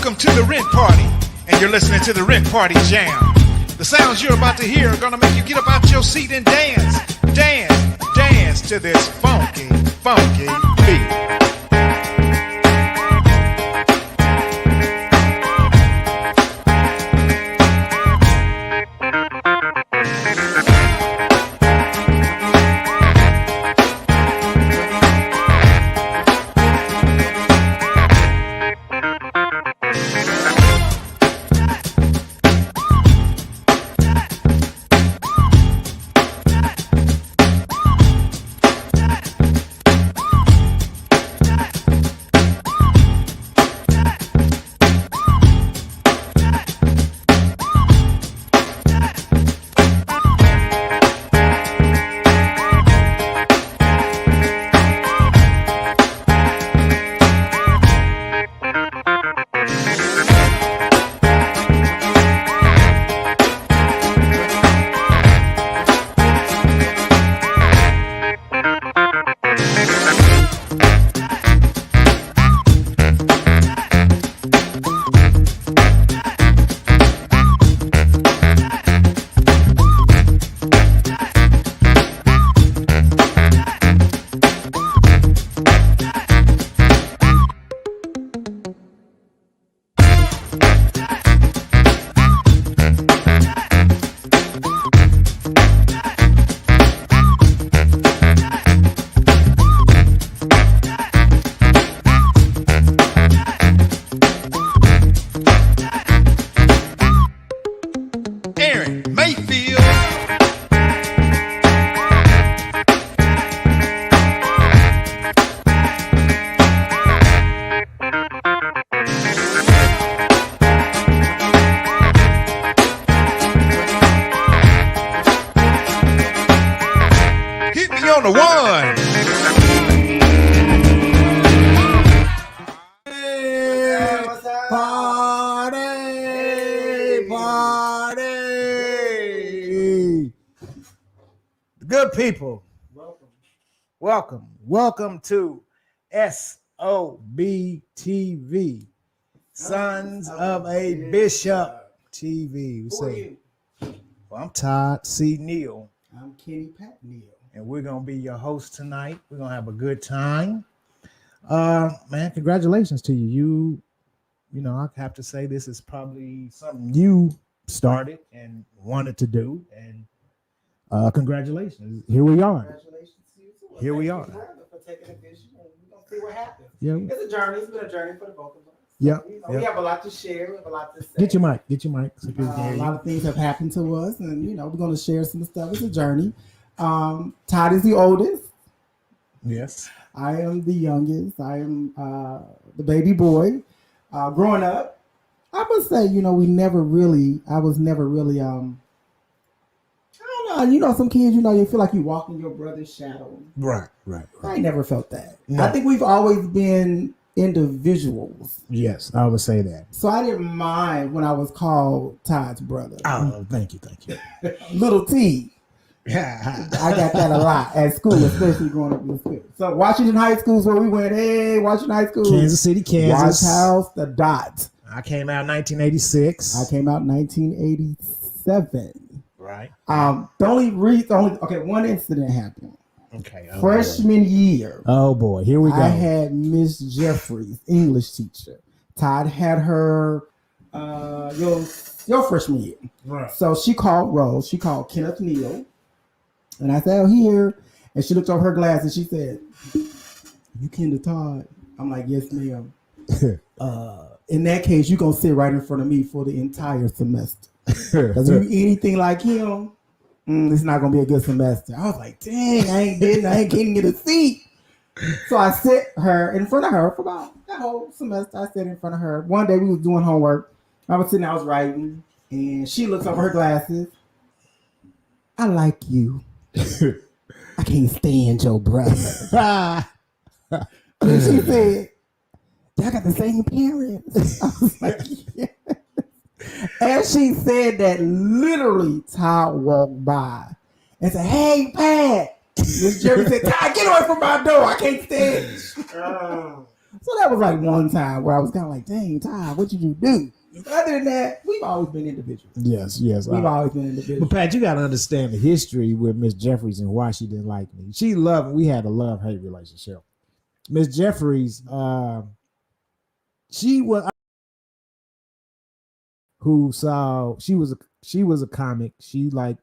Welcome to the Rent Party, and you're listening to the Rent Party Jam. The sounds you're about to hear are gonna make you get up out your seat and dance, dance, dance to this funky, funky beat. On the one. Hey, what's up? Party. Good people. Welcome to S.O.B TV, Sons of a Bishop TV. Who are you? Well, I'm Todd C. Neal. I'm Kenny Pat Neal. And we're going to be your host tonight. We're going to have a good time. Man, congratulations to you. You know, I have to say this is probably something you started and wanted to do. And congratulations. Here we are. Congratulations to you too. Here we Thank are. you for taking a vision, and we're going to see what happens. Yeah. It's a journey. It's been a journey for the both of us. Yeah. We have a lot to share. We have a lot to say. Get your mic. So people can hear A you. lot of things have happened to us, and, we're going to share some stuff. It's a journey. Todd is the oldest. Yes. I am the youngest. I am the baby boy. Growing up, I must say, I was never really, I don't know, some kids, you feel like you walk in your brother's shadow. Right. I never felt that. No. I think we've always been individuals. Yes, I would say that. So I didn't mind when I was called Todd's brother. Oh, thank you. Little T. Yeah. I got that a lot at school, especially growing up in school. So Washington High School is where we went. Hey, Washington High School. Kansas City, Kansas. White House, the dot. I came out in 1986. I came out in 1987. Right. One incident happened. Okay. Freshman year. Oh boy, here we go. I had Miss Jeffries, English teacher. Todd had her your freshman year. Right. So she called Rose. She called Kenneth Neal. And I said, here. And she looked over her glass and she said, you Kendall Todd? I'm like, yes, ma'am. In that case, you're going to sit right in front of me for the entire semester. Because if you anything like him, it's not going to be a good semester. I was like, dang, I ain't getting get a seat. So I sit her in front of her for about that whole semester. I sat in front of her. One day we was doing homework. I was sitting, I was writing. And she looks over her glasses. I like you. I can't stand your brother. And she said, y'all got the same parents. I was like, yeah. And she said that, literally Todd walked by and said, hey, Pat. Miss Jerry said, Todd, get away from my door. I can't stand it. So that was like one time where I was kind of like, dang, Ty, what did you do? Other than that, we've always been individuals. Yes. We've always been individuals. But Pat, you got to understand the history with Miss Jeffries and why she didn't like me. She loved. We had a love-hate relationship. Miss Jeffries, she was who saw she was a comic. She like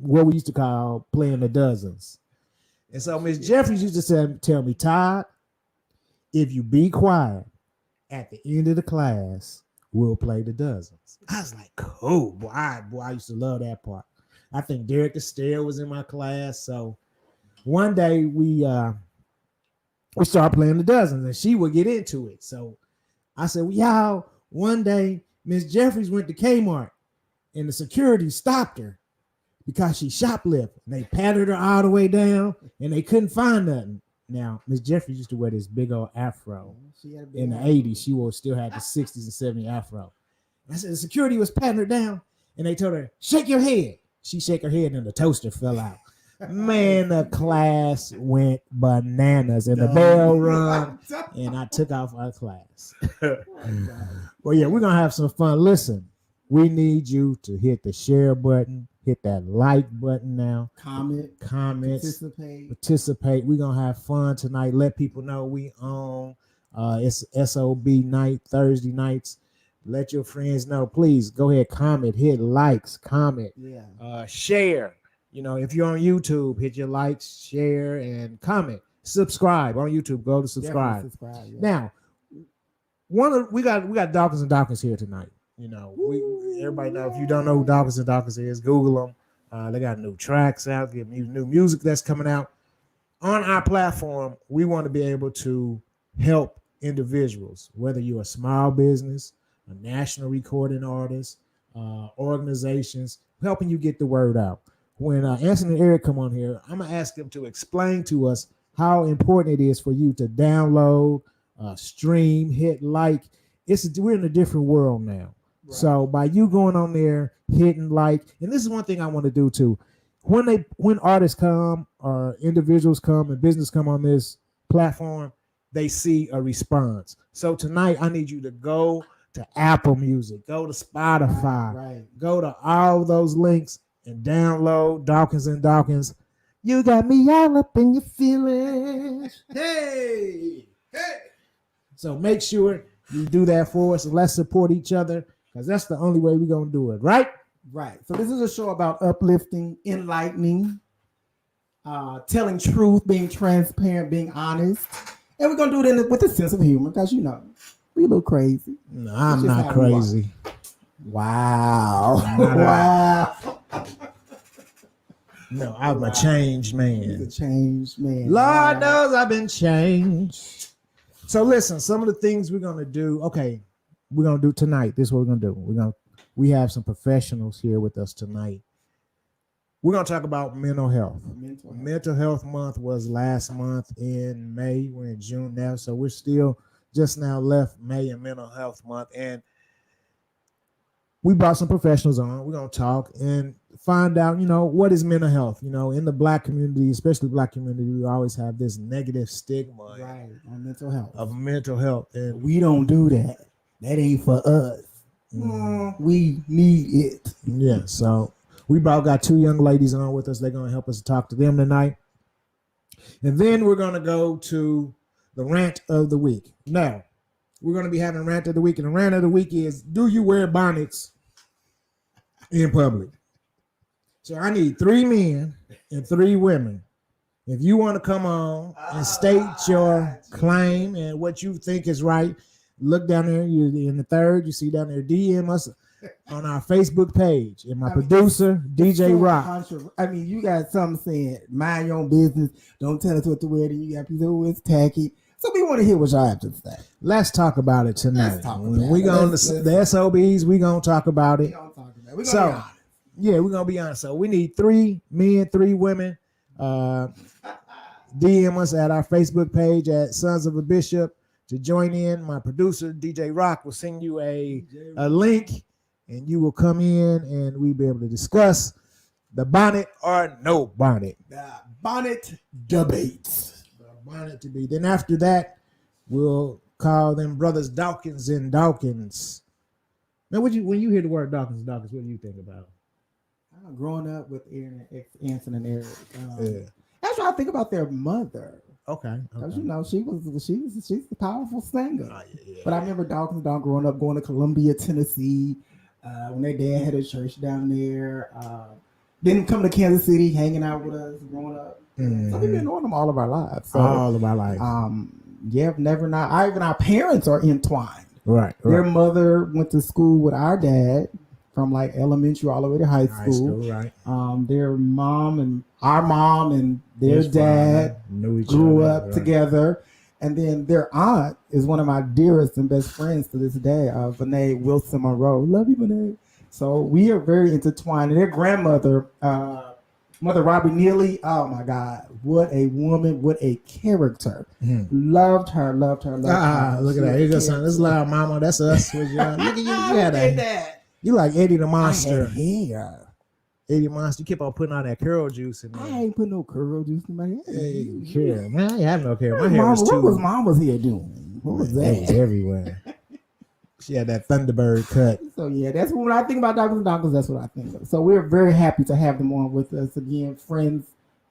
what we used to call playing the dozens. And so Miss Jeffries used to tell me, Todd, if you be quiet at the end of the class, we'll play the dozens. I was like, cool. Boy, I used to love that part. I think Derek Estelle was in my class. So one day we started playing the dozens and she would get into it. So I said, well, y'all, one day Miss Jeffries went to Kmart and the security stopped her because she shoplifted. And they patted her all the way down and they couldn't find nothing. Now, Miss Jeffries used to wear this big old afro. In the 80s, she still had the 60s and 70s afro. I said the security was patting her down and they told her, shake your head. She shook her head and the toaster fell out. Man, the class went bananas and the bell rung and I took off our class. Well, yeah, we're going to have some fun. Listen, we need you to hit the share button, hit that like button now. Comments, participate. We're going to have fun tonight. Let people know we on. It's S.O.B night, Thursday nights. Let your friends know. Please go ahead, comment, hit likes, comment, share. You know, if you're on YouTube, hit your likes, share, and comment. Subscribe on YouTube. Go to subscribe. Now, we got Dawkins and Dawkins here tonight. You know, everybody know. If you don't know who Dawkins and Dawkins is, Google them. They got new tracks out, get new music that's coming out. On our platform, we want to be able to help individuals, whether you're a small business, a national recording artist, organizations, helping you get the word out. When Anson and Eric come on here, I'm going to ask them to explain to us how important it is for you to download, stream, hit like. We're in a different world now. Right. So by you going on there, hitting like, and this is one thing I want to do too. When artists come or individuals come and business come on this platform, they see a response. So tonight I need you to go to Apple Music, go to Spotify, go to all those links and download Dawkins and Dawkins. You got me all up in your feelings. Hey. So make sure you do that for us and let's support each other because that's the only way we're going to do it, right? Right. So this is a show about uplifting, enlightening, telling truth, being transparent, being honest. And we're going to do it with a sense of humor because, you know, we a little crazy. No, I'm not crazy. Wow. Wow. No, I'm a changed man. He's a changed man. Lord knows I've been changed. So listen, some of the things we're going to do. Okay, we're going to do tonight. This is what we're going to do. We have some professionals here with us tonight. We're going to talk about mental health. Mental health month was last month in May. We're in June now. So we're still just now left May and mental health month. And we brought some professionals on. We're going to talk and find out, you know, what is mental health? You know, in the Black community, especially Black community, we always have this negative stigma on mental health. Of mental health. And we don't do that. That ain't for us. We need it. Yeah, so we got two young ladies on with us. They're going to help us talk to them tonight. And then we're going to go to the rant of the week. Now, we're going to be having a rant of the week. And the rant of the week is, do you wear bonnets in public? So I need 3 men and 3 women. If you want to come on and state your claim and what you think is right, look down there. You're in the third. You see down there, DM us on our Facebook page. And my producer, DJ Rock. I mean, you got something saying, mind your own business. Don't tell us what to wear. You got people who is tacky. So we want to hear what y'all have to say. Let's talk about it tonight. When we go on the SOBs, we're going to talk about it. We're going to be honest. So we need 3 men, 3 women. DM us at our Facebook page at Sons of a Bishop to join in. My producer, DJ Rock, will send you a link and you will come in and we'll be able to discuss the bonnet or no bonnet. The bonnet debates. The bonnet to be. Then after that, We'll call them brothers Dawkins and Dawkins. Now, when you hear the word Dawkins and Dawkins, what do you think about? Growing up with Aaron, Anson and Eric. Yeah. That's what I think about their mother. Okay. Because you know she's a powerful singer. Yeah. But I remember Dawkins Dawkins growing up, going to Columbia, Tennessee, when their dad had a church down there. Then come to Kansas City, hanging out with us, growing up. Mm-hmm. So we've been knowing them all of our lives. So, all of our life. Never not. Even our parents are entwined. Right. Their mother went to school with our dad from like elementary all the way to high school. Right. Their mom and our mom and their dad grew up together. And then their aunt is one of my dearest and best friends to this day, Vinay Wilson Monroe. Love you, Vinay. So we are very intertwined. And their grandmother, Mother Robbie Neely, oh my God, what a woman, what a character. Loved her. Look at that. You just this loud mama, that's us. Look at you. That. You like Eddie the Monster. Yeah. Eddie Monster, you keep on putting on that curl juice in there. I ain't putting no curl juice in my hair. Hey, man, I ain't have no hair. My hair was too. What was Mama's hair doing? What was that? It was everywhere. She had that Thunderbird cut. So yeah, that's when I think about Dawkins Dawkins, that's what I think of. So we're very happy to have them on with us again. Friends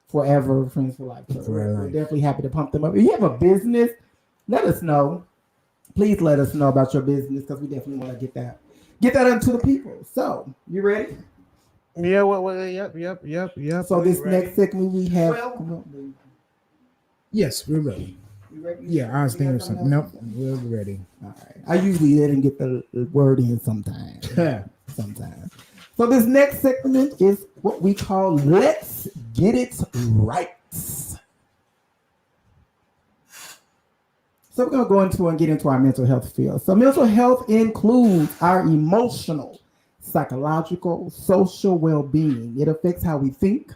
forever, friends for life. So we're definitely happy to pump them up. If you have a business, let us know. Please let us know about your business because we definitely want to get that into the people. So you ready? Yeah, yep. So this next segment we have. Yes, we're ready. You ready? Yeah, I was thinking of something. Nope, we're ready. All right. I usually let him get the word in sometimes. So this next segment is what we call Let's Get It Right. So we're going to go into and get into our mental health field. So mental health includes our emotional, psychological, social well-being. It affects how we think,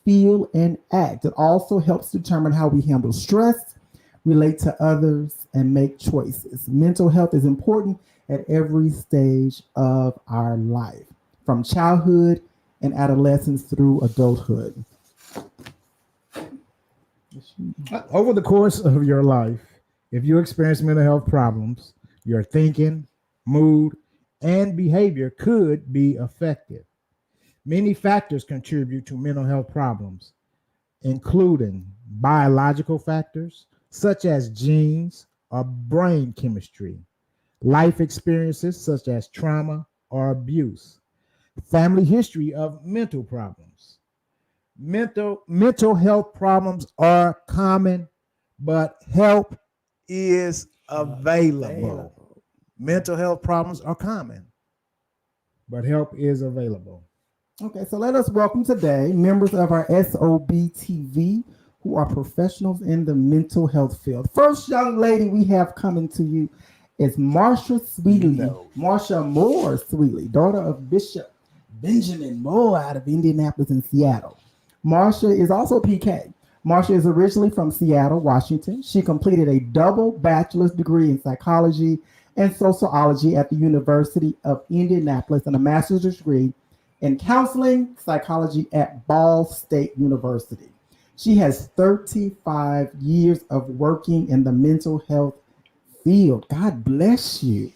feel, and act. It also helps determine how we handle stress, relate to others, and make choices. Mental health is important at every stage of our life, from childhood and adolescence through adulthood. Over the course of your life, if you experience mental health problems, your thinking, mood, and behavior could be affected. Many factors contribute to mental health problems, including biological factors such as genes or brain chemistry, life experiences such as trauma or abuse, family history of mental problems. Mental health problems are common, but help is available. Mental health problems are common, but help is available. Okay, so let us welcome today members of our S.O.B TV who are professionals in the mental health field. First young lady we have coming to you is Marsha Sweetley. Marsha Moore Sweetley, daughter of Bishop Benjamin Moore out of Indianapolis and Seattle. Marsha is also PK. Marsha is originally from Seattle, Washington. She completed a double bachelor's degree in psychology and sociology at the University of Indianapolis and a master's degree in counseling psychology at Ball State University. She has 35 years of working in the mental health field. God bless you.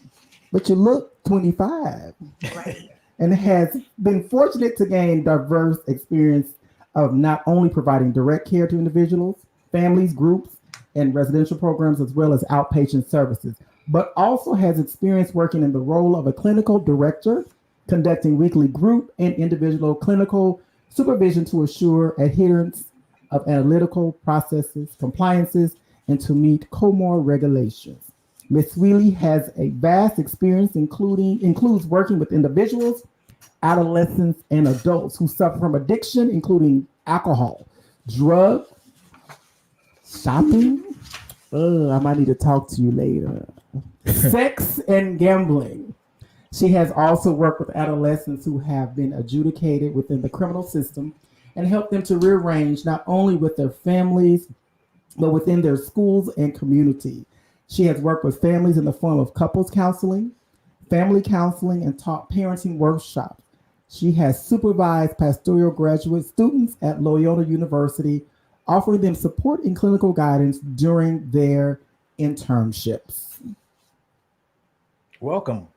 But you look 25. Right. And has been fortunate to gain diverse experience of not only providing direct care to individuals, families, groups, and residential programs, as well as outpatient services, but also has experience working in the role of a clinical director, conducting weekly group and individual clinical supervision to assure adherence of analytical processes, compliances, and to meet COMOR regulations. Ms. Sweetley has a vast experience includes working with individuals, adolescents, and adults who suffer from addiction, including alcohol, drug, shopping. I might need to talk to you later. Sex and gambling. She has also worked with adolescents who have been adjudicated within the criminal system and helped them to rearrange not only with their families, but within their schools and community. She has worked with families in the form of couples counseling, family counseling, and taught parenting workshops. She has supervised pastoral graduate students at Loyola University, offering them support and clinical guidance during their internships. Welcome.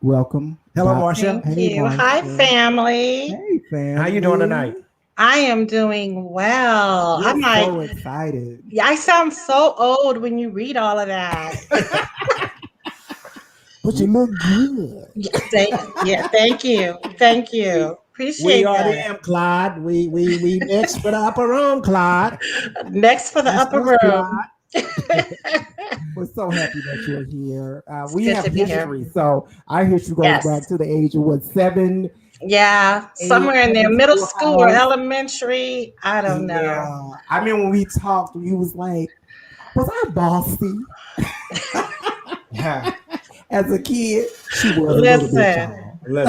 Hello, Marcia. Thank you. Hi, family. Hey, family. How you doing tonight? I am doing well. We're I'm like, so excited. yeah, I sound so old when you read all of that. But you look good. Thank you. Appreciate We are that. them, Clyde. We next for the upper room, Clyde. Next for the That's upper us, room. We're so happy that you're here. We good have to be here. history, so our history goes Yes. back to the age of what, 7? Yeah, somewhere in there, middle school or elementary. I don't know. Yeah. I mean, when we talked, you was like, was I bossy? As a kid, she was a little bit, y'all.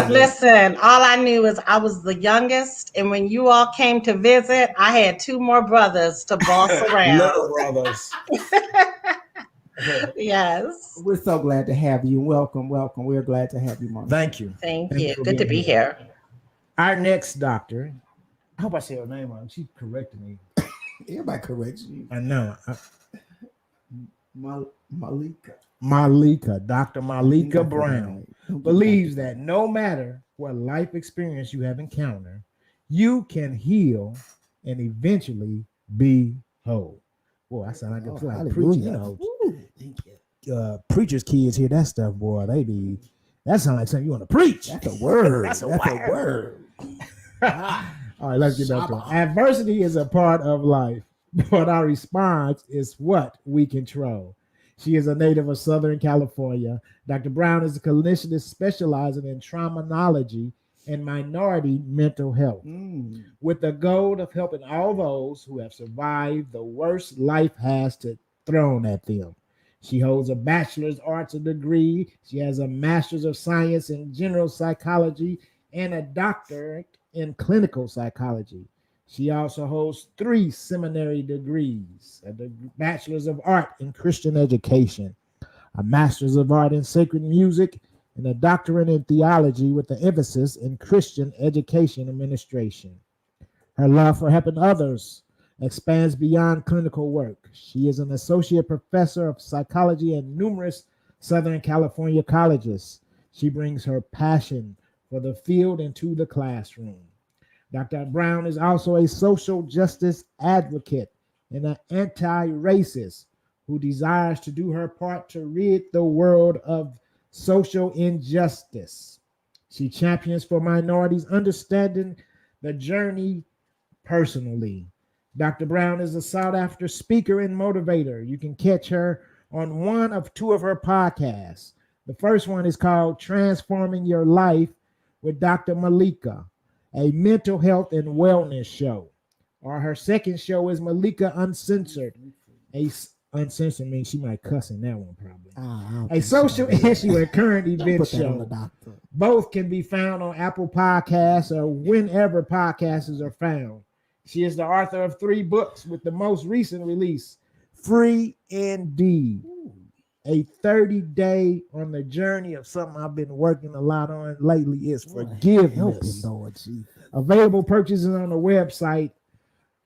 Listen, all I knew was I was the youngest, and when you all came to visit, I had 2 more brothers to boss around. Little brothers. Yes. We're so glad to have you. Welcome. We're glad to have you, Mom. Thank you. Thank Thank you. you for Good to being be here. Our next doctor, I hope I said her name right. She corrected me. Everybody corrects you. I know. Malika. Dr. Malika Brown believes that no matter what life experience you have encountered, you can heal and eventually be whole. Boy, I sound like a preacher, you know. Preachers' kids hear that stuff, boy. That sounds like something you want to preach. That's a word. That's a word. All right, let's get back to it. Adversity is a part of life, but our response is what we control. She is a native of Southern California. Dr. Brown is a clinician specializing in traumanology and minority mental health, with the goal of helping all those who have survived the worst life has thrown at them. She holds a bachelor's arts degree. She has a master's of science in general psychology and a doctorate in clinical psychology. She also holds 3 seminary degrees: a bachelor's of art in Christian education, a master's of art in sacred music, and a doctorate in theology with an emphasis in Christian education administration. Her love for helping others expands beyond clinical work. She is an associate professor of psychology at numerous Southern California colleges. She brings her passion for the field into the classroom. Dr. Brown is also a social justice advocate and an anti-racist who desires to do her part to rid the world of social injustice. She champions for minorities understanding the journey personally. Dr. Brown is a sought-after speaker and motivator. You can catch her on one of 2 of her podcasts. The first one is called Transforming Your Life with Dr. Malika, a mental health and wellness show. Or her second show is Malika Uncensored. Uncensored means she might cuss in that one probably. A social issue and current event show. Both can be found on Apple Podcasts or whenever podcasts are found. She is the author of 3 books, with the most recent release, Free Indeed, a 30-day on the journey of something I've been working a lot on lately is forgiveness. Available purchases on the website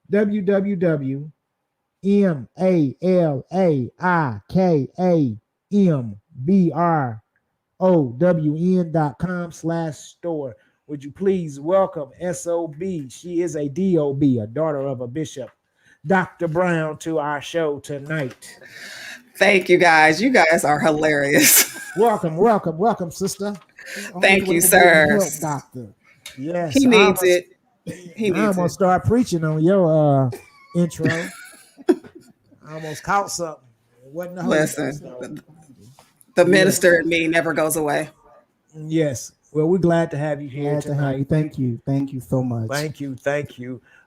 www.malikaMBROWN.com/store. Would you please welcome S.O.B. She is a D.O.B., a daughter of a bishop, Dr. Brown, to our show tonight. Thank you, guys. You guys are hilarious. Welcome, sister. Thank you, sir. Doctor. Yes, he needs it. I'm gonna start preaching on your intro. I almost caught something. It wasn't the Listen, the minister in me never goes away. Yes. Well, we're glad to have you here tonight. Thank you so much. Thank you.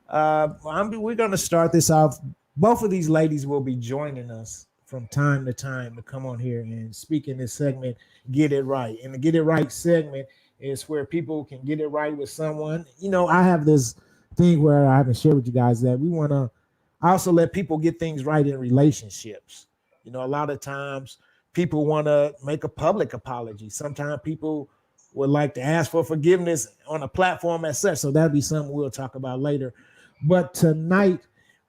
We're going to start this off. Both of these ladies will be joining us from time to time to come on here and speak in this segment, Get It Right. And the Get It Right segment is where people can get it right with someone. You know, I have this thing where I haven't shared with you guys that we want to also let people get things right in relationships. You know, a lot of times people want to make a public apology. Sometimes people would like to ask for forgiveness on a platform as such. So that'll be something we'll talk about later. But tonight,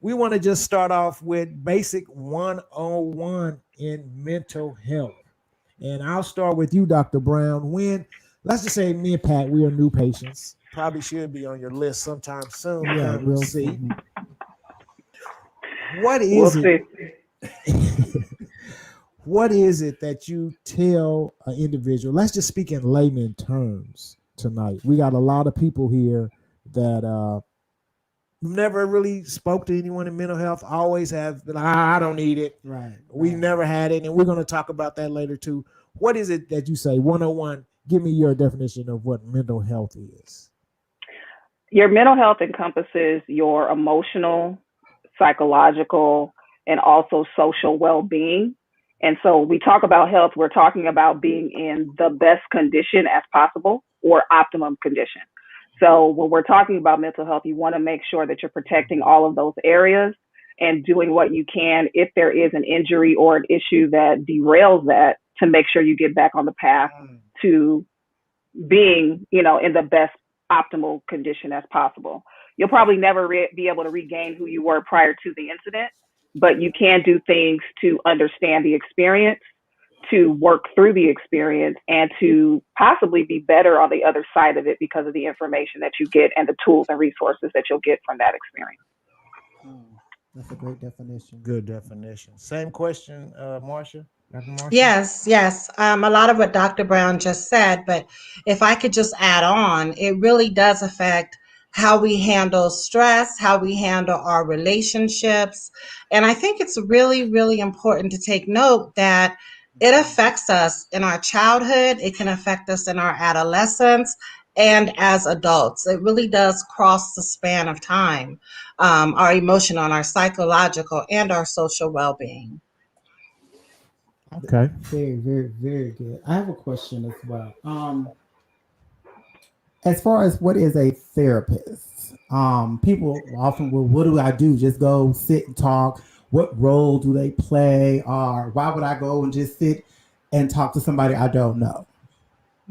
we want to just start off with basic 101 in mental health. And I'll start with you, Dr. Brown. Let's just say me and Pat, we are new patients. Probably should be on your list sometime soon. Yeah, We'll see. see. What We'll is it? see. What is it that you tell an individual? Let's just speak in layman terms tonight. We got a lot of people here that never really spoke to anyone in mental health. Always have been, I don't need it. Right. We've never had it, and we're going to talk about that later too. What is it that you say? 101, give me your definition of what mental health is. Your mental health encompasses your emotional, psychological, and also social well-being. And so we talk about health, we're talking about being in the best condition as possible or optimum condition. So when we're talking about mental health, you want to make sure that you're protecting all of those areas and doing what you can if there is an injury or an issue that derails that to make sure you get back on the path to being, in the best optimal condition as possible. You'll probably never be able to regain who you were prior to the incident, but you can do things to understand the experience, to work through the experience, and to possibly be better on the other side of it because of the information that you get and the tools and resources that you'll get from that experience. That's a great definition. Good definition. Same question, Marcia. Dr. Marcia? Yes. A lot of what Dr. Brown just said, but if I could just add on, it really does affect how we handle stress, how we handle our relationships. And I think it's really, really important to take note that it affects us in our childhood. It can affect us in our adolescence and as adults. It really does cross the span of time, our emotional and our psychological and our social well-being. Okay. Very, very, very good. I have a question as well. As far as what is a therapist, people often will, what do I do? Just go sit and talk. What role do they play? Or why would I go and just sit and talk to somebody I don't know?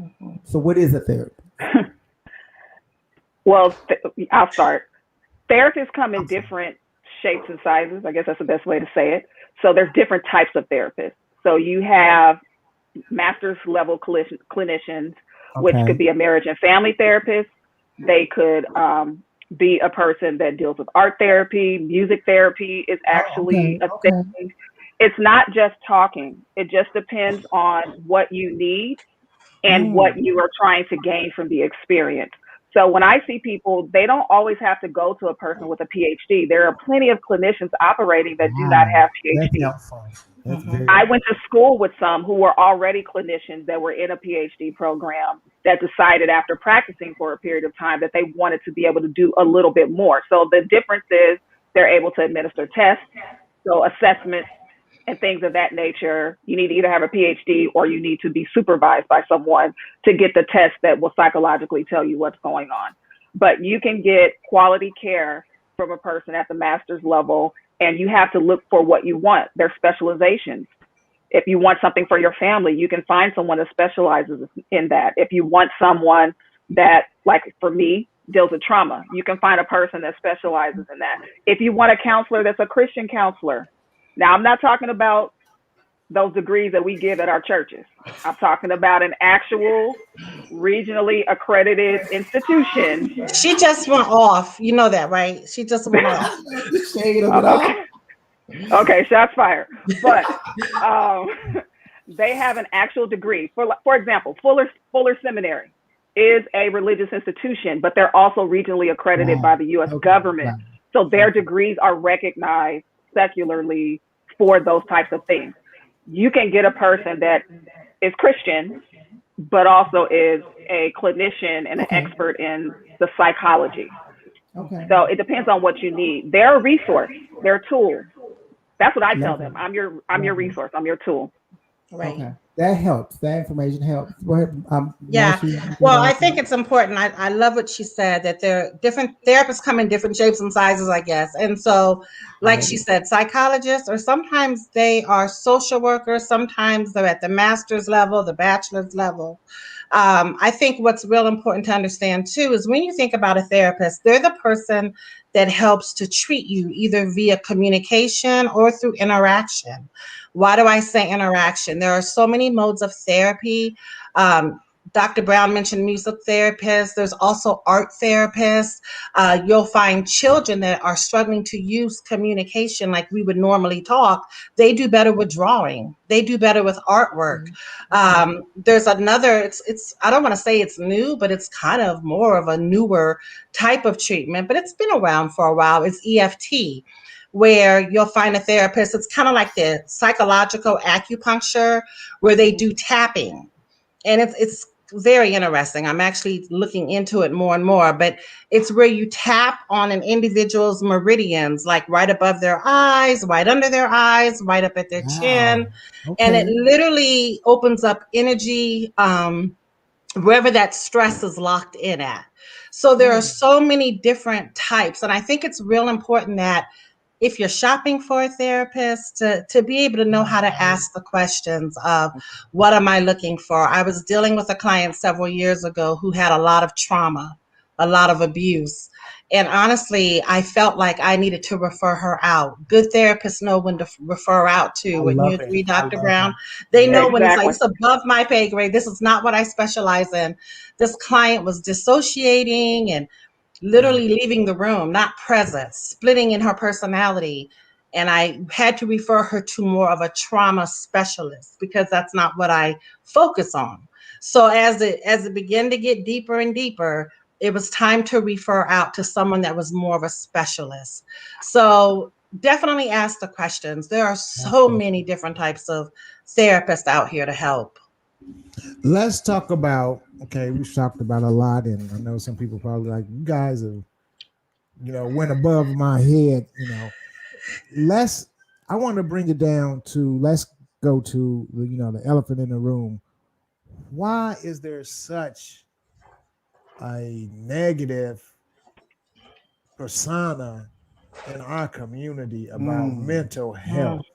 Mm-hmm. So what is a therapist? Well, I'll start. Therapists come in different shapes and sizes. I guess that's the best way to say it. So there's different types of therapists. So you have master's level clinicians, which could be a marriage and family therapist. They could be a person that deals with art therapy. Music therapy is actually a thing. It's not just talking. It just depends on what you need and what you are trying to gain from the experience. So when I see people, they don't always have to go to a person with a PhD. There are plenty of clinicians operating that do not have PhDs. I went to school with some who were already clinicians that were in a PhD program that decided after practicing for a period of time that they wanted to be able to do a little bit more. So the difference is they're able to administer tests, so assessments and things of that nature. You need to either have a PhD or you need to be supervised by someone to get the test that will psychologically tell you what's going on. But you can get quality care from a person at the master's level, and you have to look for what you want. There's specializations. If you want something for your family, you can find someone that specializes in that. If you want someone that, like for me, deals with trauma, you can find a person that specializes in that. If you want a counselor that's a Christian counselor, now I'm not talking about those degrees that we give at our churches. I'm talking about an actual regionally accredited institution. She just went off. You know that, right? She just went off. Okay, shots fired. But they have an actual degree. For example, Fuller Seminary is a religious institution, but they're also regionally accredited by the U.S. government. So their degrees are recognized secularly for those types of things. You can get a person that is Christian, but also is a clinician and an expert in the psychology. So it depends on what you need. They're a resource. They're a tool. That's what I tell them. I'm your resource. I'm your tool. Right. Okay. That helps. That information helps. Go ahead. Well, I think it's important. I love what she said, that there are different therapists come in different shapes and sizes, I guess. And so, like she said, psychologists, or sometimes they are social workers. Sometimes they're at the master's level, the bachelor's level. I think what's real important to understand too is when you think about a therapist, they're the person that helps to treat you either via communication or through interaction. Why do I say interaction? There are so many modes of therapy. Dr. Brown mentioned music therapists. There's also art therapists. You'll find children that are struggling to use communication like we would normally talk. They do better with drawing. They do better with artwork. There's another, it's I don't want to say it's new, but it's kind of more of a newer type of treatment, but it's been around for a while. It's EFT, where you'll find a therapist. It's kind of like the psychological acupuncture where they do tapping. And it's very interesting. I'm actually looking into it more and more, but it's where you tap on an individual's meridians, like right above their eyes, right under their eyes, right up at their chin. Okay. And it literally opens up energy wherever that stress is locked in at. So there are so many different types. And I think it's real important that if you're shopping for a therapist, to be able to know how to ask the questions of what am I looking for? I was dealing with a client several years ago who had a lot of trauma, a lot of abuse. And honestly, I felt like I needed to refer her out. Good therapists know when to refer out to. Wouldn't you agree, Dr. Brown? They know when it's like, it's above my pay grade. This is not what I specialize in. This client was dissociating and literally leaving the room, not present, splitting in her personality. And I had to refer her to more of a trauma specialist because that's not what I focus on. So as it began to get deeper and deeper, it was time to refer out to someone that was more of a specialist. So definitely ask the questions. There are so many different types of therapists out here to help. Let's talk about, okay, we've talked about a lot, and I know some people probably like, you guys have, went above my head, I want to bring it down to, let's go to, the elephant in the room. Why is there such a negative persona in our community about mental health?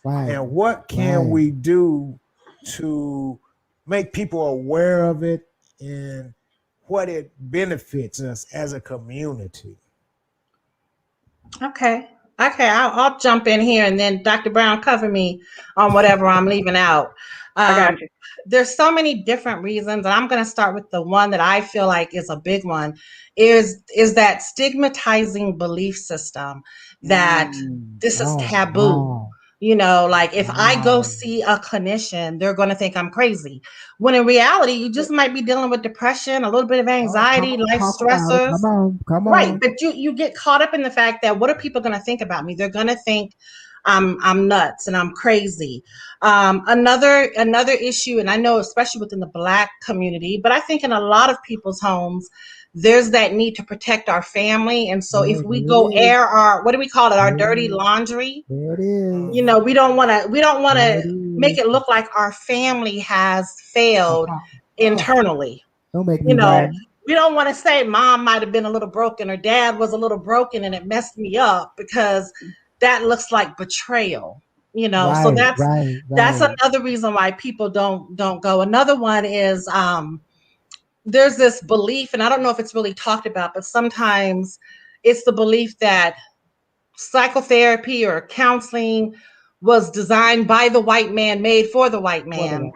And what can we do to make people aware of it and what it benefits us as a community? Okay, I'll jump in here, and then Dr. Brown, cover me on whatever I'm leaving out. I got you. There's so many different reasons, and I'm going to start with the one that I feel like is a big one, is that stigmatizing belief system that this is taboo. Like if I go see a clinician, they're going to think I'm crazy. When in reality, you just might be dealing with depression, a little bit of anxiety, life stressors. Come on. Right. But you get caught up in the fact that what are people going to think about me? They're going to think I'm nuts and I'm crazy. Another issue, and I know especially within the Black community, but I think in a lot of people's homes, there's that need to protect our family. And so if we go air our, what do we call it? Our dirty laundry. There it is. We don't want to make it look like our family has failed internally. Don't make me mad. We don't want to say mom might have been a little broken or dad was a little broken and it messed me up, because that looks like betrayal. So that's another reason why people don't go. Another one is there's this belief, and I don't know if it's really talked about, but sometimes it's the belief that psychotherapy or counseling was designed by the white man, made for the white man.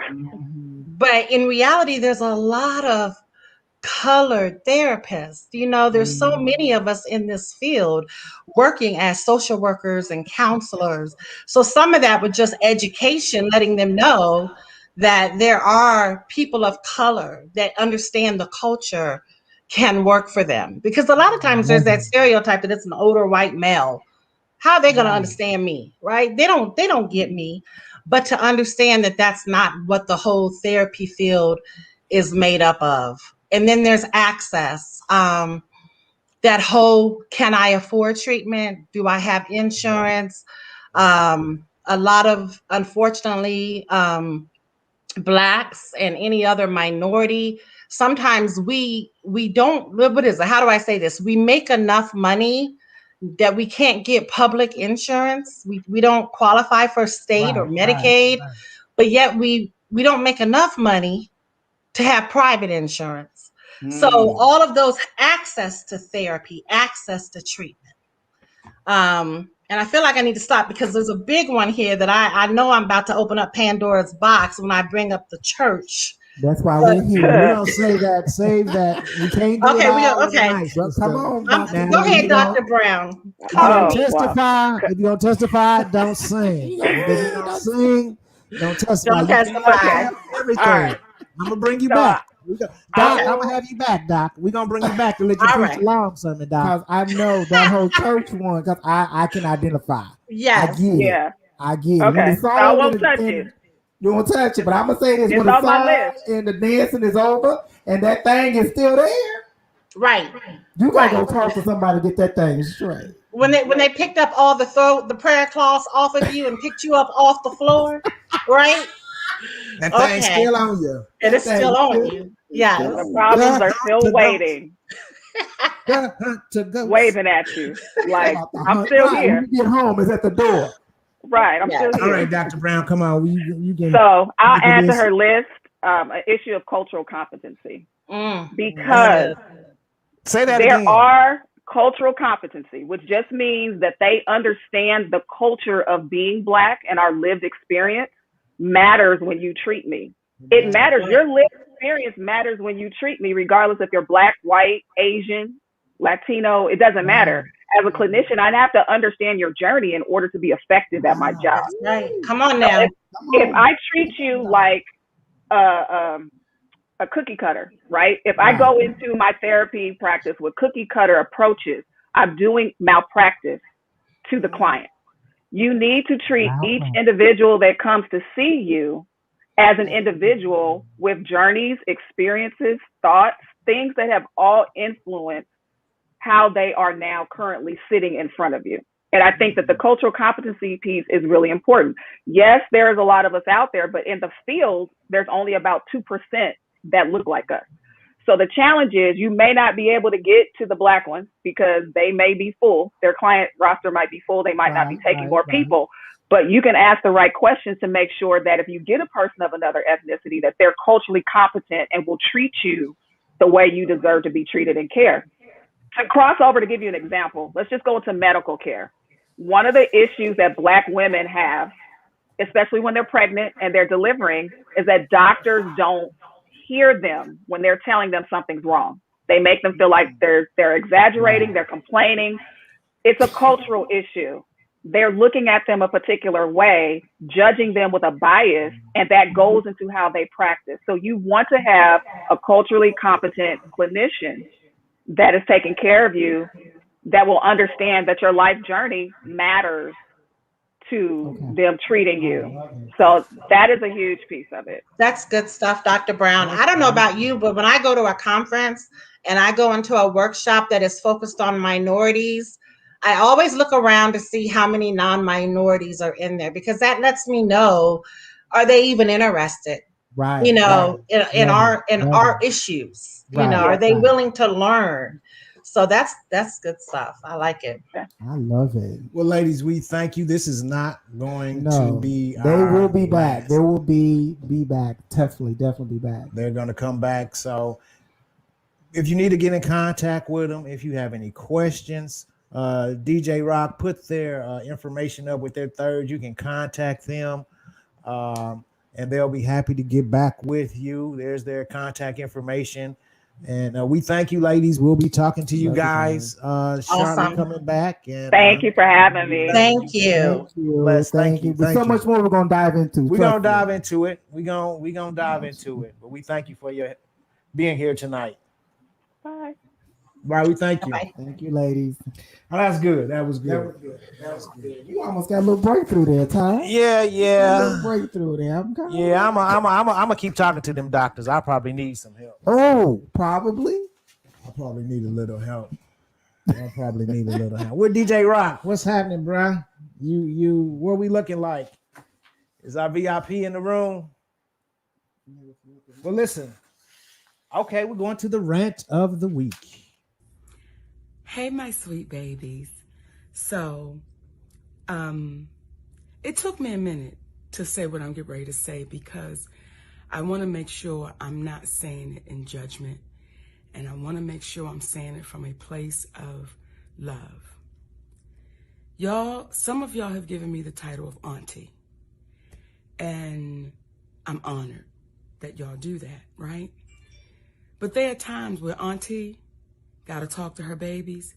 But in reality, there's a lot of colored therapists. There's so many of us in this field working as social workers and counselors. So some of that with just education, letting them know that there are people of color that understand the culture can work for them. Because a lot of times there's that stereotype that it's an older white male. How are they going to understand me, right? They don't get me. But to understand that that's not what the whole therapy field is made up of. And then there's access. That whole, can I afford treatment? Do I have insurance? A lot of, unfortunately, Blacks and any other minority, sometimes we don't, what is it? How do I say this? We make enough money that we can't get public insurance. We don't qualify for state or Medicaid, but yet we don't make enough money to have private insurance. So all of those access to therapy, access to treatment. And I feel like I need to stop because there's a big one here that I know I'm about to open up Pandora's box when I bring up the church. That's why we're here. We're gonna save that. We can't do Okay, it we all go. in the Okay, night, Well, sister. come on, Now, go ahead, you Dr. know, Brown. If you're Oh, gonna testify, if you're gonna testify, don't sing. If you're gonna sing, don't testify. Don't You can't testify. have everything. All right. I'm gonna bring you So, back. Doc, will- I'm gonna have you back, Doc. We're gonna bring you back to let you All preach right. a long sermon, Doc. because I know that whole church one. Because I can identify. Yes. I get it. Yeah. I get it. Okay. When the So I song won't and touch and it. you won't touch it, but I'm gonna say this: It's when the on my song list. and the dancing is over, and that thing is still there, Right. you gotta go Right. talk to somebody to get that thing straight. When they picked up all the prayer cloths off of you and picked you up off the floor, right? That thing's Okay. still on you. And it's That still thing on is you. Yes. The problems are still waiting, To go. waving at you. Like, About the I'm hunt. still Right, here. when you get home, it's at the door. Right. I'm Yes. still All here. right, Dr. Brown, come on. You can. So I'll look at add to this. her list an issue of cultural competency That's because good. Say that there again. are cultural competency, which just means that they understand the culture of being Black and our lived experience matters when you treat me. It matters. Your lived experience matters when you treat me, regardless if you're Black, white, Asian, Latino. It doesn't matter. As a clinician, I'd have to understand your journey in order to be effective at my job. That's right. Come on now. If I treat you like a cookie cutter, right? If I go into my therapy practice with cookie cutter approaches, I'm doing malpractice to the client. You need to treat each individual that comes to see you as an individual with journeys, experiences, thoughts, things that have all influenced how they are now currently sitting in front of you. And I think that the cultural competency piece is really important. Yes, there's a lot of us out there, but in the field, there's only about 2% that look like us. So the challenge is you may not be able to get to the Black ones because they may be full. Their client roster might be full. They might not be taking more people. But you can ask the right questions to make sure that if you get a person of another ethnicity, that they're culturally competent and will treat you the way you deserve to be treated and care. To cross over, to give you an example, let's just go into medical care. One of the issues that Black women have, especially when they're pregnant and they're delivering, is that doctors don't hear them when they're telling them something's wrong. They make them feel like they're exaggerating, they're complaining. It's a cultural issue. They're looking at them a particular way, judging them with a bias, and that goes into how they practice. So you want to have a culturally competent clinician that is taking care of you, that will understand that your life journey matters to them treating you. So that is a huge piece of it. That's good stuff, Dr. Brown. I don't know about you, but when I go to a conference and I go into a workshop that is focused on minorities, I always look around to see how many non-minorities are in there, because that lets me know, are they even interested? Right. You know, right. in our issues. You know, are they willing to learn? So that's good stuff. I like it. I love it. Well, ladies, we thank you. This is not going to be. They will be last. back. They will be back. Definitely be back. They're going to come back. So, if you need to get in contact with them, if you have any questions, DJ Rock put their information up with their third. You can contact them, and they'll be happy to get back with you. There's their contact information. And we thank you, ladies. We'll be talking to you guys. Charlotte coming back. And thank you for having me. Thank you. Thank you. There's so much more we're gonna dive into. We're gonna dive into it. We're gonna dive into it. But we thank you for your being here tonight. Bye. Right, we thank you. Bye. Thank you, ladies. Oh, that's good. That was good. That was good. You almost got a little breakthrough there, Ty. Yeah. A little breakthrough there. I'm gonna keep talking to them doctors. I probably need some help. Oh, probably. I probably need a little help. We're DJ Rock. What's happening, bro? You what we looking like? Is our VIP in the room? Well, listen. Okay, we're going to the rant of the week. Hey, my sweet babies. So, it took me a minute to say what I'm getting ready to say, because I want to make sure I'm not saying it in judgment, and I want to make sure I'm saying it from a place of love. Y'all, some of y'all have given me the title of auntie, and I'm honored that y'all do that, right? But there are times where auntie got to talk to her babies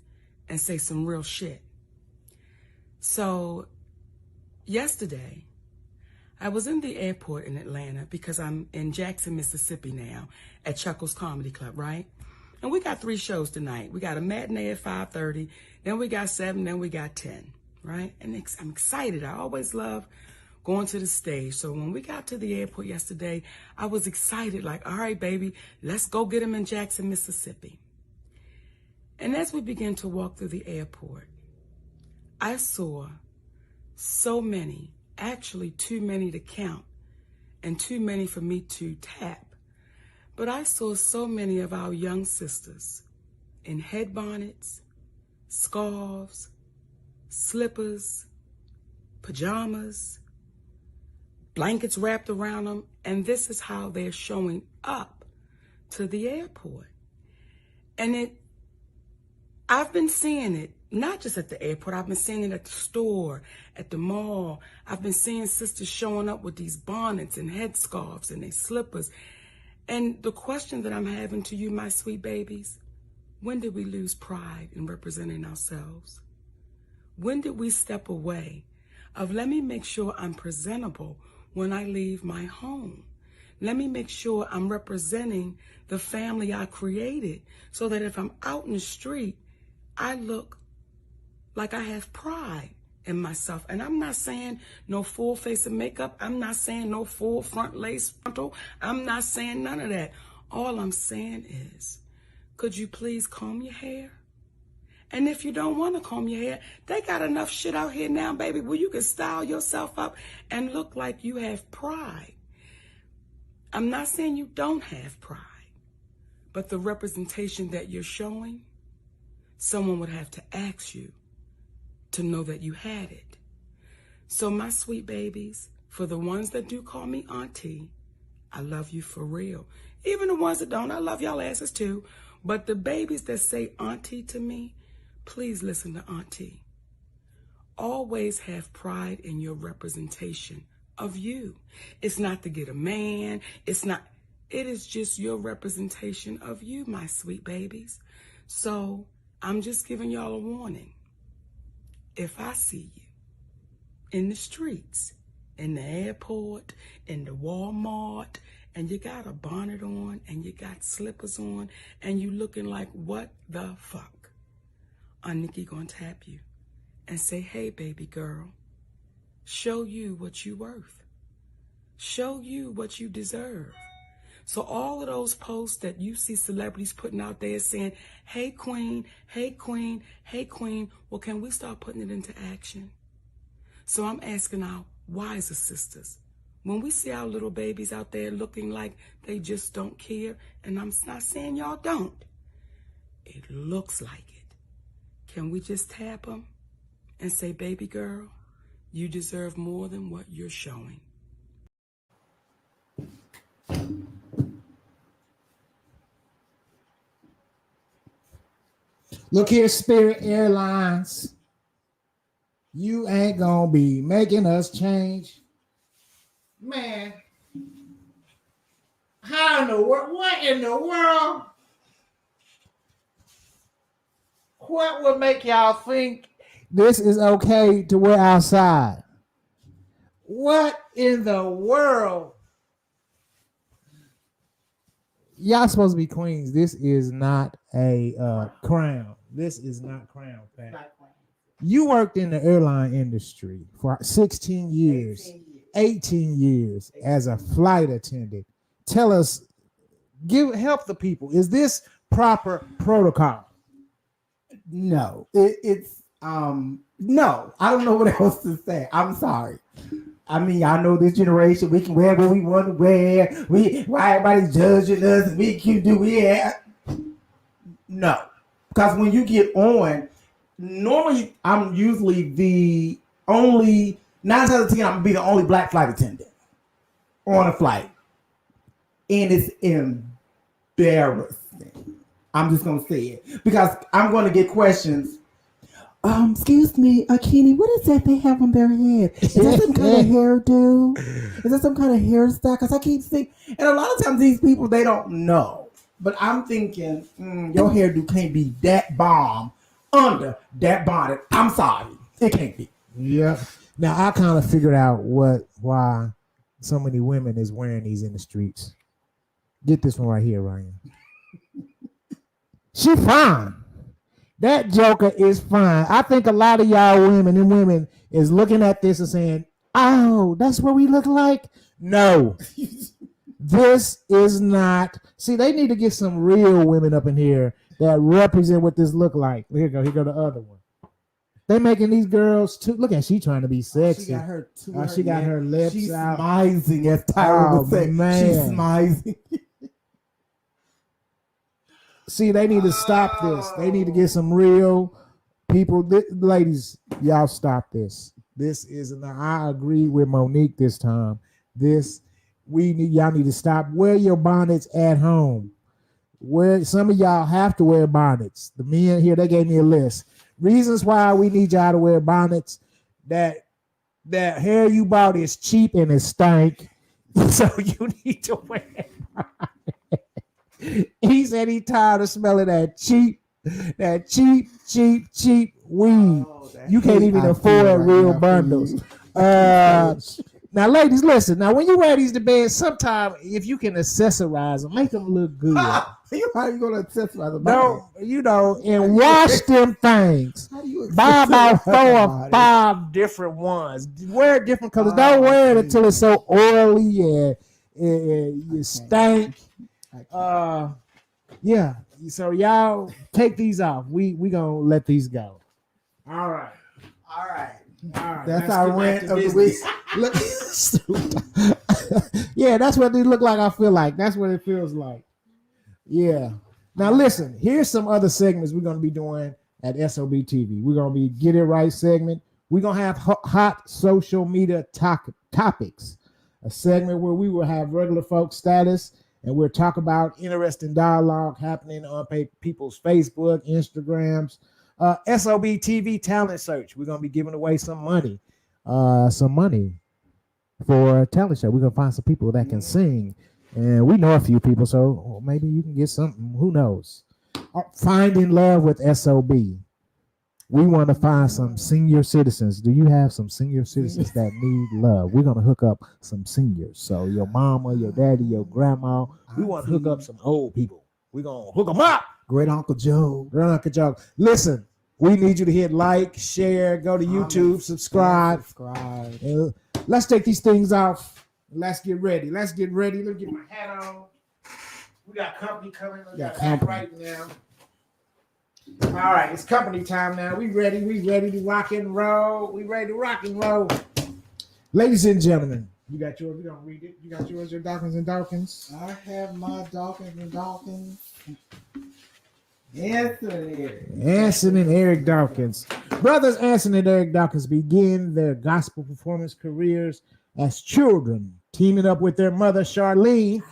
and say some real shit. So yesterday, I was in the airport in Atlanta because I'm in Jackson, Mississippi now at Chuckles Comedy Club, right? And we got 3 shows tonight. We got a matinee at 5:30, then we got 7, then we got 10, right? And I'm excited. I always love going to the stage. So when we got to the airport yesterday, I was excited, like, all right, baby, let's go get him in Jackson, Mississippi. And as we began to walk through the airport, I saw so many, actually too many to count and too many for me to tap. But I saw so many of our young sisters in head bonnets, scarves, slippers, pajamas, blankets wrapped around them, and this is how they're showing up to the airport. And I've been seeing it, not just at the airport, I've been seeing it at the store, at the mall. I've been seeing sisters showing up with these bonnets and headscarves and their slippers. And the question that I'm having to you, my sweet babies, when did we lose pride in representing ourselves? When did we step away of, let me make sure I'm presentable when I leave my home? Let me make sure I'm representing the family I created so that if I'm out in the street, I look like I have pride in myself. And I'm not saying no full face of makeup. I'm not saying no full front lace frontal. I'm not saying none of that. All I'm saying is, could you please comb your hair? And if you don't want to comb your hair, they got enough shit out here now, baby, where you can style yourself up and look like you have pride. I'm not saying you don't have pride, but the representation that you're showing, someone would have to ask you to know that you had it. So my sweet babies, for the ones that do call me auntie, I love you for real. Even the ones that don't, I love y'all asses too. But the babies that say auntie to me, please listen to auntie. Always have pride in your representation of you. It's not to get a man. It is just your representation of you, my sweet babies. So I'm just giving y'all a warning. If I see you in the streets, in the airport, in the Walmart, and you got a bonnet on and you got slippers on and you looking like what the fuck, Aunt Nikki gonna tap you and say, hey, baby girl, show you what you worth. Show you what you deserve. So all of those posts that you see celebrities putting out there saying, hey, queen, hey, queen, hey, queen, well, can we start putting it into action? So I'm asking our wiser sisters, when we see our little babies out there looking like they just don't care, and I'm not saying y'all don't, it looks like it. Can we just tap them and say, baby girl, you deserve more than what you're showing? Look here, Spirit Airlines. You ain't gonna be making us change. Man, how in the world? What in the world? What would make y'all think this is okay to wear outside? What in the world? Y'all supposed to be queens. This is not a crown. This is not crown, Pat. You worked in the airline industry for 16 years, 18 years as a flight attendant. Tell us, help the people. Is this proper protocol? No, it's no. I don't know what else to say. I'm sorry. I mean, I know this generation, we can wear what we want to wear. Why everybody's judging us and we can do it. No. Because when you get on, normally I'm usually the only, 9 out of 10, I'm going to be the only black flight attendant on a flight. and it's embarrassing. I'm just gonna say it because I'm gonna get questions. Excuse me, Kenny, what is that they have on their head? Is that some kind of hairdo? Is that some kind of hairstyle? Because I keep seeing, and a lot of times these people, they don't know. But I'm thinking, your hairdo can't be that bomb under that bonnet. I'm sorry, it can't be. Yeah. Now I kind of figured out why so many women is wearing these in the streets. Get this one right here, Ryan. She fine. That joker is fine. I think a lot of y'all women is looking at this and saying, "Oh, that's what we look like." No, this is not. See, they need to get some real women up in here that represent what this look like. Here go the other one. They making these girls too. Look at she trying to be sexy. She got her. She got her lips She's out. smizing, as Tyra would say. Man. She's smizing. See, they need to stop this. They need to get some real people. Ladies, y'all stop this. This is, I agree with Monique this time. Y'all need to stop. Wear your bonnets at home. Some of y'all have to wear bonnets. The men here, they gave me a list. Reasons why we need y'all to wear bonnets. That hair you bought is cheap and it stank. So you need to wear it. He said he tired of smelling that cheap weed. You can't even afford real bundles. Now, ladies, listen. Now, when you wear these to bed, sometimes if you can accessorize them, make them look good. How are you going to accessorize them? No, and wash them things. Buy about 4 or 5 different ones. Wear different colors. Don't wear it until it's so oily and you stank. Yeah. So y'all take these off. We gonna let these go. All right. That's our rant of the week. Yeah, that's what they look like. I feel like that's what it feels like. Yeah. Now listen. Here's some other segments we're gonna be doing at S.O.B TV. We're gonna be Get It Right segment. We're gonna have hot social media topics. A segment where we will have regular folk status. And we'll talk about interesting dialogue happening on people's Facebook, Instagrams. S.O.B TV talent search. We're going to be giving away some money for a talent show. We're going to find some people that can sing. And we know a few people, so maybe you can get something. Who knows? Finding love with S.O.B. We want to find some senior citizens. Do you have some senior citizens that need love? We're going to hook up some seniors. So your mama, your daddy, your grandma. We want to hook up some old people. We're going to hook them up. Great Uncle Joe. Listen, we need you to hit like, share, go to YouTube, subscribe. And let's take these things off. Let's get ready. Let me get my hat on. We got company coming. We got company right now. All right, it's company time now. We ready to rock and roll. Ladies and gentlemen, you got yours. We're gonna read it. You got yours, your Dawkins and Dawkins. I have my Dawkins and Dawkins. Anson and Eric Dawkins. Brothers Anson and Eric Dawkins begin their gospel performance careers as children, teaming up with their mother, Charlene,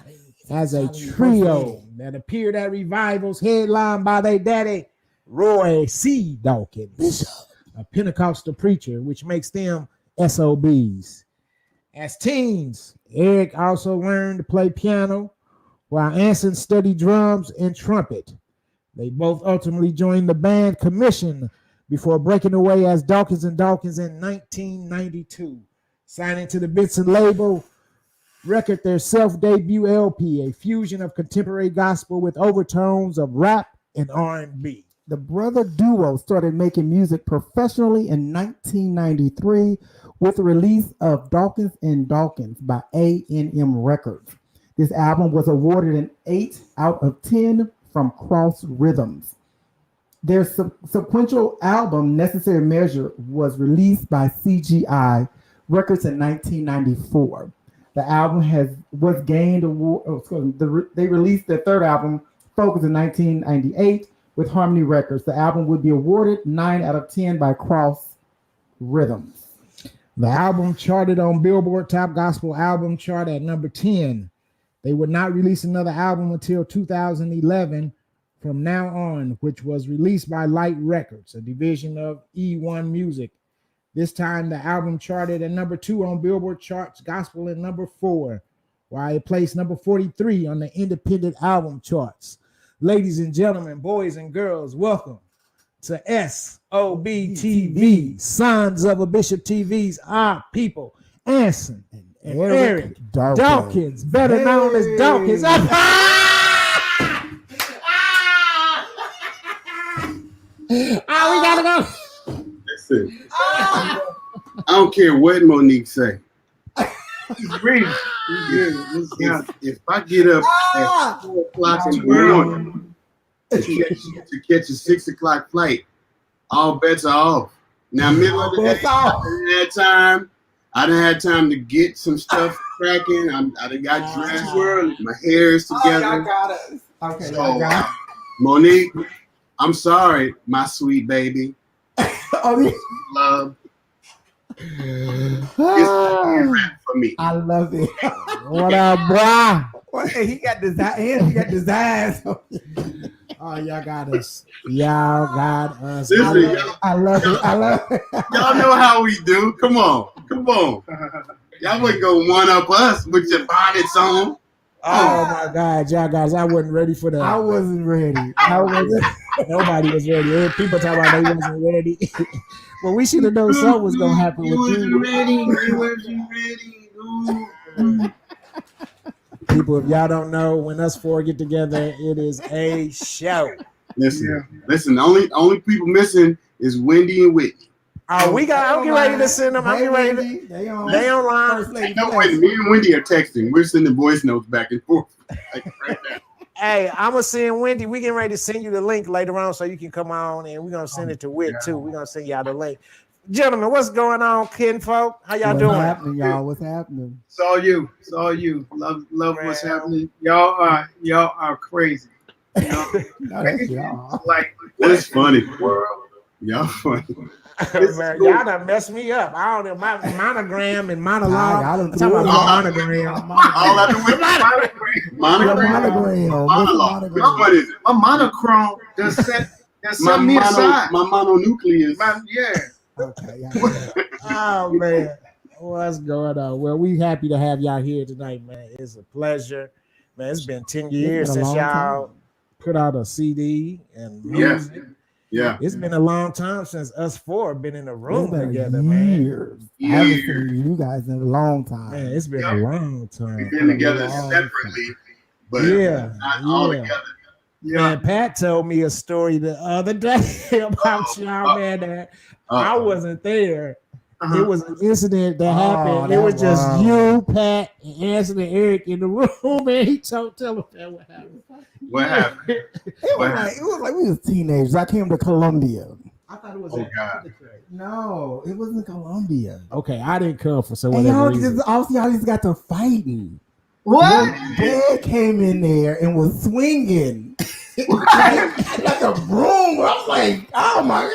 as a trio that appeared at revivals headlined by their daddy, Roy C. Dawkins, a Pentecostal preacher, which makes them SOBs. As teens, Eric also learned to play piano, while Anson studied drums and trumpet. They both ultimately joined the band Commission before breaking away as Dawkins and Dawkins in 1992, signing to the Benson label record their self-debut LP, a fusion of contemporary gospel with overtones of rap and R&B. The brother duo started making music professionally in 1993 with the release of Dawkins and Dawkins by A&M Records. This album was awarded an 8 out of 10 from Cross Rhythms. Their sequential album, Necessary Measure, was released by CGI Records in 1994. The album was gained award. They released their third album, Focus, in 1998 with Harmony Records. The album would be awarded 9 out of 10 by Cross Rhythms. The album charted on Billboard Top Gospel Album chart at number 10. They would not release another album until 2011 from now on, which was released by Light Records, a division of E1 Music. This time, the album charted at number 2 on Billboard charts, gospel at number 4, while it placed number 43 on the independent album charts. Ladies and gentlemen, boys and girls, welcome to S.O.B TV, Sons of a Bishop TV's Our People, Anson and Eric Dawkins, better known as Dawkins. We gotta go. Listen, I don't care what Monique say. If I get up at 4 o'clock in the morning to catch a 6 o'clock flight, all bets are off. Now, middle of the day, I done had time to get some stuff cracking. I done got dressed. My hair is together. Okay, so, Monique, I'm sorry, my sweet baby. Love. It's a rap for me. I love it. What up, boy? Hey, he got his eyes. Oh, y'all got us. Y'all got us. Listen, I love it. Y'all know how we do. Come on. Y'all wouldn't go one up us with your bonnets on. Oh my God, y'all guys, I wasn't ready for that. I wasn't ready. Nobody was ready. People talking about they wasn't ready. Well, we should have known something was gonna happen with you. You wasn't ready. People, if y'all don't know, when us four get together, it is a show. Listen. The only people missing is Wendy and Whitney. Oh, I'm getting ready to send them. I'm getting ready. They online. No, wait, me and Wendy are texting. We're sending voice notes back and forth. Like right now. Hey, I'm gonna send Wendy. We getting ready to send you the link later on so you can come on, and we're gonna send it to Whit too. We're gonna send y'all the link. Gentlemen, what's going on, kinfolk? How y'all doing? What's happening, y'all? What's happening? It's all you. Love what's happening. Y'all are crazy. You know? No, that's y'all. Like That's funny. Y'all funny. Man, y'all done messed me up. I don't know my monogram and monologue. I'm talking about monogram. All I do is Monogram. Which one is it? a monochrome that set me aside. My mononucleus. Yeah. Okay. Oh man, what's going on? Well, we happy to have y'all here tonight, man. It's a pleasure, man. It's been 10 years since y'all put out a CD and music. Yeah. It's been a long time since us four have been in a room together, man. I haven't seen you guys in a long time. Man, it's been a long time. We've been together separately, but not all together. Yeah. Man, Pat told me a story the other day about y'all, man, that I wasn't there. It was an incident that happened. It was just you, Pat, and Anson and Eric in the room, and he tell him that what happened. What happened? It was like we was teenagers. I came to Columbia. I thought it was God. No, it wasn't Columbia. Okay, I didn't come for some And whatever y'all reason. just got to fighting. What? Dad came in there and was swinging like a broom. I was like, oh my God.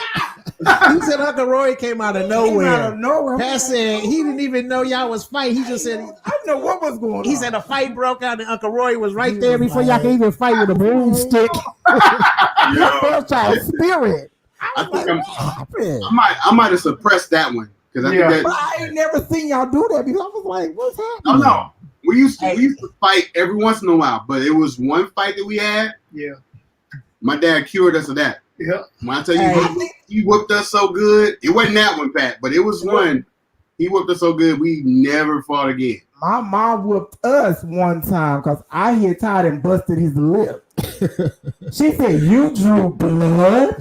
He said Uncle Roy came out of nowhere. Pat said he didn't even know y'all was fighting. He just said, I didn't know what was going on. he said a fight broke out and Uncle Roy was right there before y'all could even fight with a broomstick. That's our spirit. I think Happened? I might have suppressed that one because I think that. But I ain't never seen y'all do that because I was like, what's happening? No. We used to fight every once in a while, but it was one fight that we had. Yeah. My dad cured us of that. Yeah. When I tell you he whooped us so good, it wasn't that one, Pat, but it was one. He whooped us so good we never fought again. My mom whooped us one time because I hit Todd and busted his lip. She said, "You drew blood.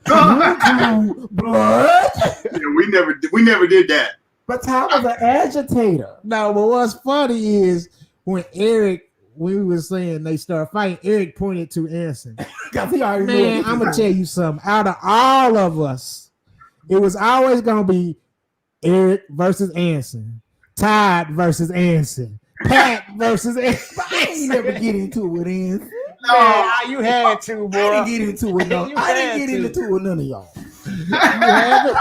You drew blood." Yeah, we never did that. But Todd was an agitator. No, but what's funny is when we were saying they start fighting, Eric pointed to Anson. He already Man, I'm gonna tell you something. Out of all of us, it was always gonna be Eric versus Anson, Todd versus Anson, Pat versus Anson. I ain't never get into it with Anson. No, you had to, boy. I didn't get into it. No, You I had didn't get to. into it with none of y'all. You had to.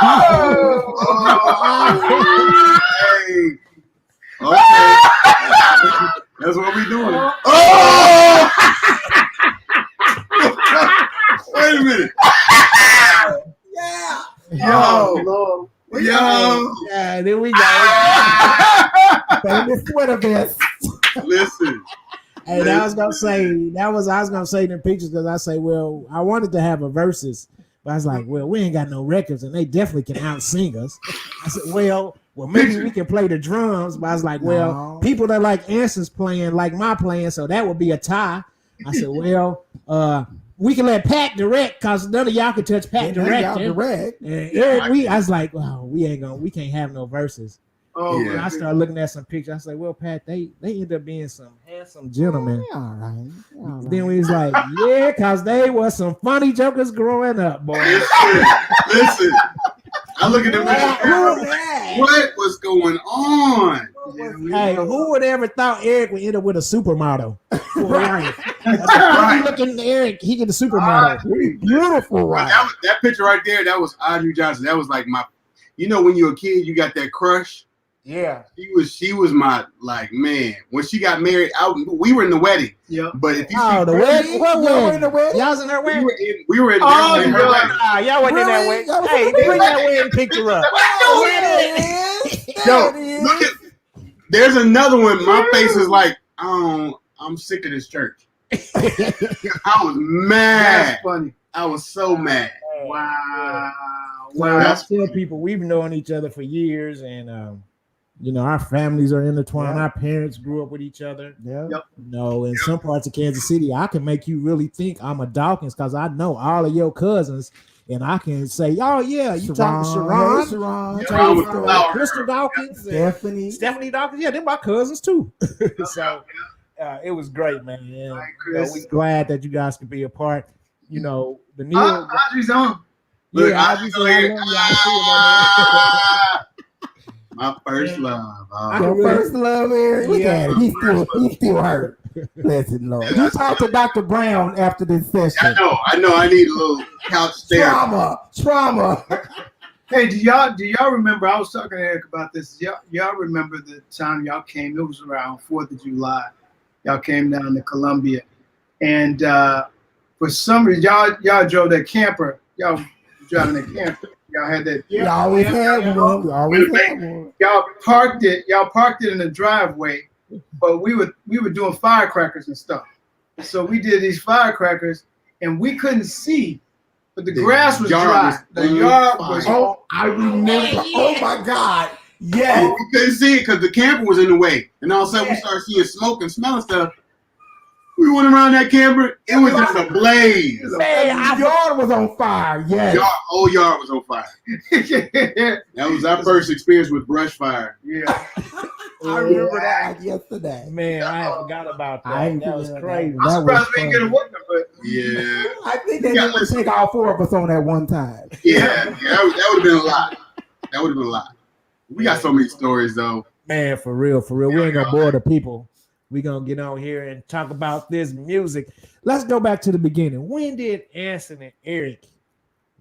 Hey. Okay. That's what we doing. Oh! Wait a minute. Yeah. Yo. Yo. Yeah, there we go. Famous sweater vest. Listen. Hey, I was gonna say in pictures because I say, well, I wanted to have a versus, but I was like, well, we ain't got no records and they definitely can out-sing us. I said, well, maybe we can play the drums, but I was like, well, people that like Anson's playing like my playing, so that would be a tie. I said, well, we can let Pat direct because none of y'all can touch Pat direct. And Eric, I was like, well, we can't have no verses. Oh, And I started looking at some pictures. I was like, well, Pat, they end up being some handsome gentlemen. All right. Then we was like, yeah, because they were some funny jokers growing up, boy. Listen. I look at them. What was going on? Hey, who would ever thought Eric would end up with a supermodel? Right. Looking at Eric, he get a supermodel. Beautiful, right? That picture right there, that was Audrey Johnson. That was like my, when you're a kid, you got that crush. Yeah. She was my, like, man. When she got married, we were in the wedding. Yeah. But if you the wedding? What wedding? In the wedding? Y'all was in her wedding? We were in her wedding. Y'all wasn't in that wedding. Hey, bring that wedding picture up. Yo, look at, there's another one. My face is like, I'm sick of this church. I was mad. That's funny. I was so mad. Wow. Well, I tell people we've known each other for years, and our families are intertwined. Our parents grew up with each other. Yeah. Yep. In some parts of Kansas City, I can make you really think I'm a Dawkins because I know all of your cousins, and I can say, oh yeah, you talking to Sharon, Crystal Dawkins, Stephanie Dawkins. Yeah, they're my cousins too. So it was great, man. Yeah, we're glad that you guys could be a part. The new Audrey's on. Look, Audrey's on. My first love. First love, Eric. Look at it. He's still hurt. Listen, Lord. You talk to Dr. Brown after this session. I know. I need a little couch therapy. Trauma. Hey, do y'all remember? I was talking to Eric about this. Y'all remember the time y'all came? It was around 4th of July. Y'all came down to Columbia, and for some reason, y'all drove that camper. Y'all driving that camper. Y'all had that. You always had one. Y'all parked it in the driveway, but we were doing firecrackers and stuff. So we did these firecrackers, and we couldn't see, but the grass was dry. The yard was. Oh, I remember. Oh my God. Yeah. We couldn't see it because the camper was in the way, and all of a sudden we started seeing smoke and smelling stuff. We went around that camper. It was just a blaze. Man, our yard was on fire. Yes. Whole yard was on fire. That was our first experience with brush fire. Yeah. I remember that like yesterday. Man, I forgot about that. That was crazy. I'm surprised we didn't get a whooping, but yeah. I think they didn't take all 4 of us on that one time. Yeah, that would have been a lot. That would have been a lot. We got so many stories though. Man, for real. We ain't gonna bore the people. We're going to get on here and talk about this music. Let's go back to the beginning. When did Anson and Eric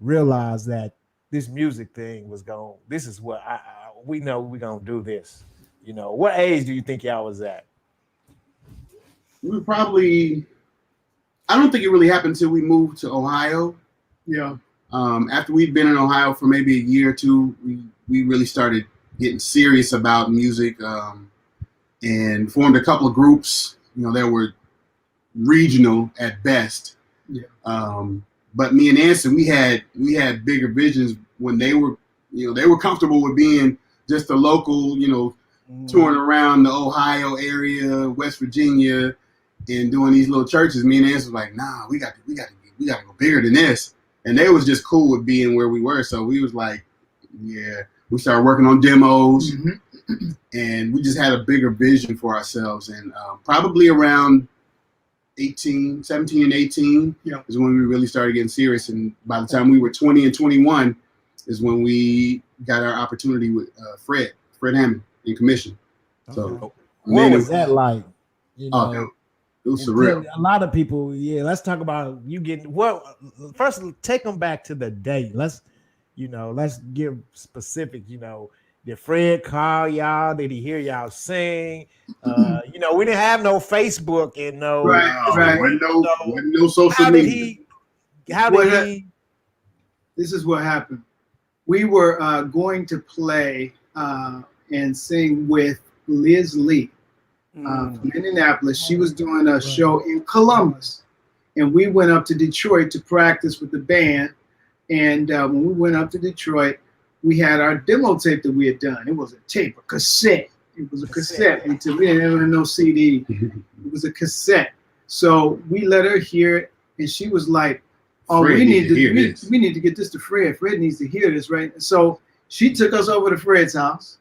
realize that this music thing was going, this is what we know we're going to do this? What age do you think y'all was at? We were probably, I don't think it really happened until we moved to Ohio. Yeah. After we'd been in Ohio for maybe a year or two, we really started getting serious about music. And formed a couple of groups, that were regional at best. Yeah. But me and Anson, we had bigger visions when they were comfortable with being just a local, touring around the Ohio area, West Virginia, and doing these little churches. Me and Anson was like, nah, we got to go bigger than this. And they was just cool with being where we were. So we was like, yeah, we started working on demos. Mm-hmm. And we just had a bigger vision for ourselves. And probably around 17 and 18 is when we really started getting serious. And by the time we were 20 and 21 is when we got our opportunity with Fred Hammond in commission. So what was that like? It was surreal. A lot of people, let's talk about you getting first take them back to the day. Let's give specific, Did Fred call y'all? Did he hear y'all sing? You know, we didn't have no Facebook and no. Right. Wasn't no social How did media. he? This is what happened. We were going to play and sing with Liz Lee from Indianapolis. She was doing a show in Columbus, and we went up to Detroit to practice with the band. And when we went up to Detroit, we had our demo tape that we had done. It was a tape, a cassette. It was a cassette. We didn't have no CD. It was a cassette. So we let her hear it, and she was like, "Oh, we need to get this to Fred. Fred needs to hear this, right?" So she took us over to Fred's house.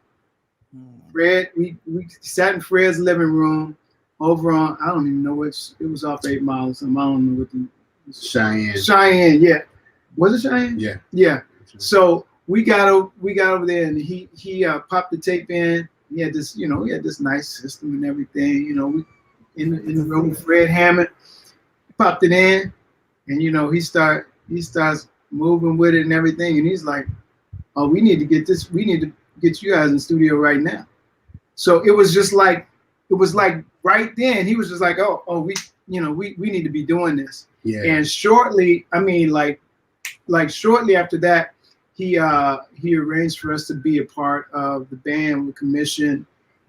Fred, we sat in Fred's living room over on, I don't even know which, it was off 8 Mile or something. I don't know what the Cheyenne, yeah. Was it Cheyenne? Yeah. Yeah. So we got over there, and he popped the tape in. He had this nice system and everything. You know, we in the room with Fred Hammond, popped it in, and he starts moving with it and everything. And he's like, "Oh, we need to get this. We need to get you guys in the studio right now." So it was like right then he was just like, "Oh, we need to be doing this." Yeah. And shortly, shortly after that, he arranged for us to be a part of the band with Commission,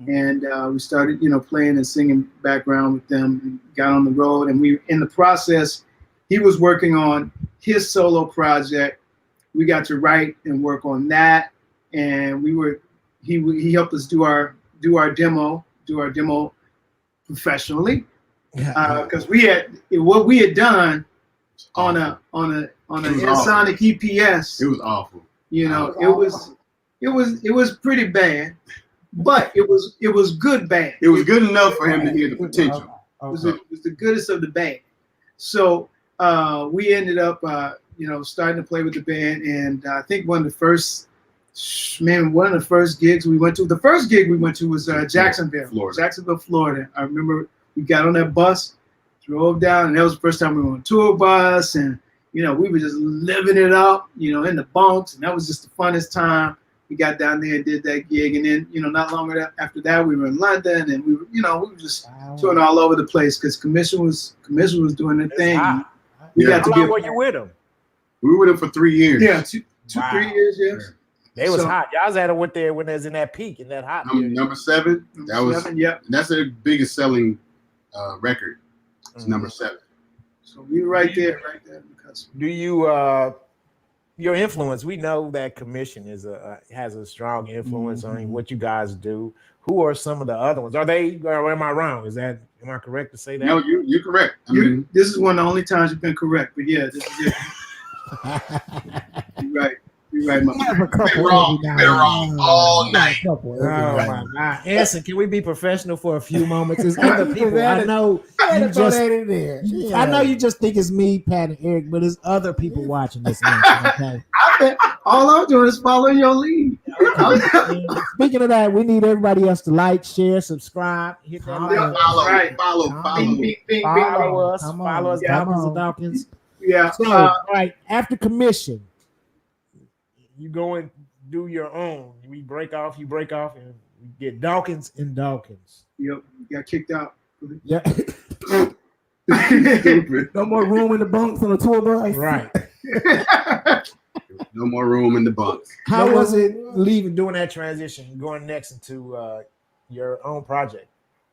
and we started playing and singing background with them, and got on the road. And we, in the process, he was working on his solo project. We got to write and work on that, and he helped us do our demo professionally, because what we had done on an Ensoniq EPS. It was awful. It was pretty bad, but it was good bad. It was good enough for him to hear the potential. It was the goodest of the bad. So we ended up starting to play with the band, and I think one of the first gigs we went to. The first gig we went to was Jacksonville, Florida. I remember we got on that bus, drove down, and that was the first time we were on a tour bus, and we were just living it up, in the bunks, and that was just the funnest time. We got down there and did that gig, and then not long after that we were in London, and we were just touring all over the place because Commission was doing their thing. We got to How long were you with them? We were with them for 3 years. Yeah, 3 years. Yes. They was hot. Y'all went there when they was in that peak and that hot. Number 7. That was That's their biggest selling record. It's number 7. So we were right there. Because do you your influence? We know that Commission has a strong influence on what you guys do. Who are some of the other ones? Or am I wrong? Am I correct to say that? No, you're correct. This is one of the only times you've been correct. But yeah, this is it. You're right. You're right, my man. Been wrong all night. Oh my God, Anson, can we be professional for a few moments? There's other people. I know I know you just think it's me, Pat, and Eric, but there's other people watching this. Okay. All I'm doing is following your lead. Speaking of that, we need everybody else to like, share, subscribe, hit that like. Follow us. Follow us, Dawkins and Dawkins. Yeah. So, all right, after Commission, you go and do your own. You break off, and you get Dawkins and Dawkins. Yep, got kicked out. Yeah. No more room in the bunks on the tour bus. Right. No more room in the bunks. How was it doing that transition, going next into your own project?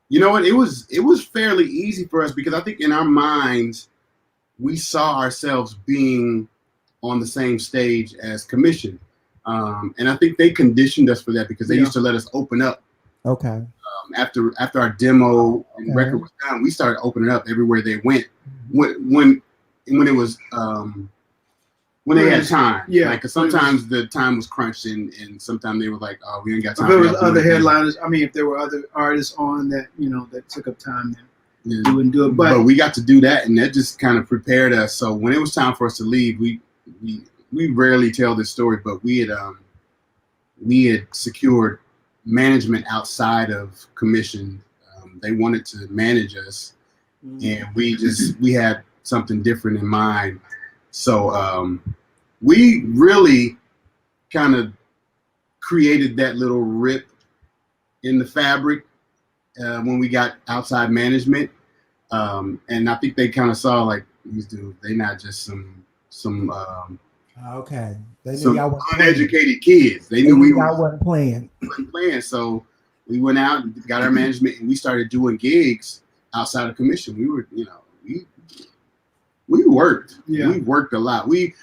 You know what? It was fairly easy for us because I think in our minds we saw ourselves being on the same stage as Commission. And I think they conditioned us for that because they used to let us open up. Okay. After our demo and record was done, we started opening up everywhere they went. When it was when they had time. Yeah. Like, cause sometimes the time was crunched and sometimes they were like, "Oh, we ain't got time." If there was other headliners, if there were other artists on that, that took up time, then we wouldn't do it. But we got to do that, and that just kind of prepared us. So when it was time for us to leave, we rarely tell this story, but we had secured management outside of Commission. They wanted to manage us, and we had something different in mind. So we really kind of created that little rip in the fabric when we got outside management. And I think they kind of saw like these dudes, they not just some Okay. They knew some y'all wasn't uneducated kids. They playing. knew we y'all wasn't playing. wasn't playing. So we went out and got our management, and we started doing gigs outside of commission. We were, we worked. Yeah. We worked a lot. We've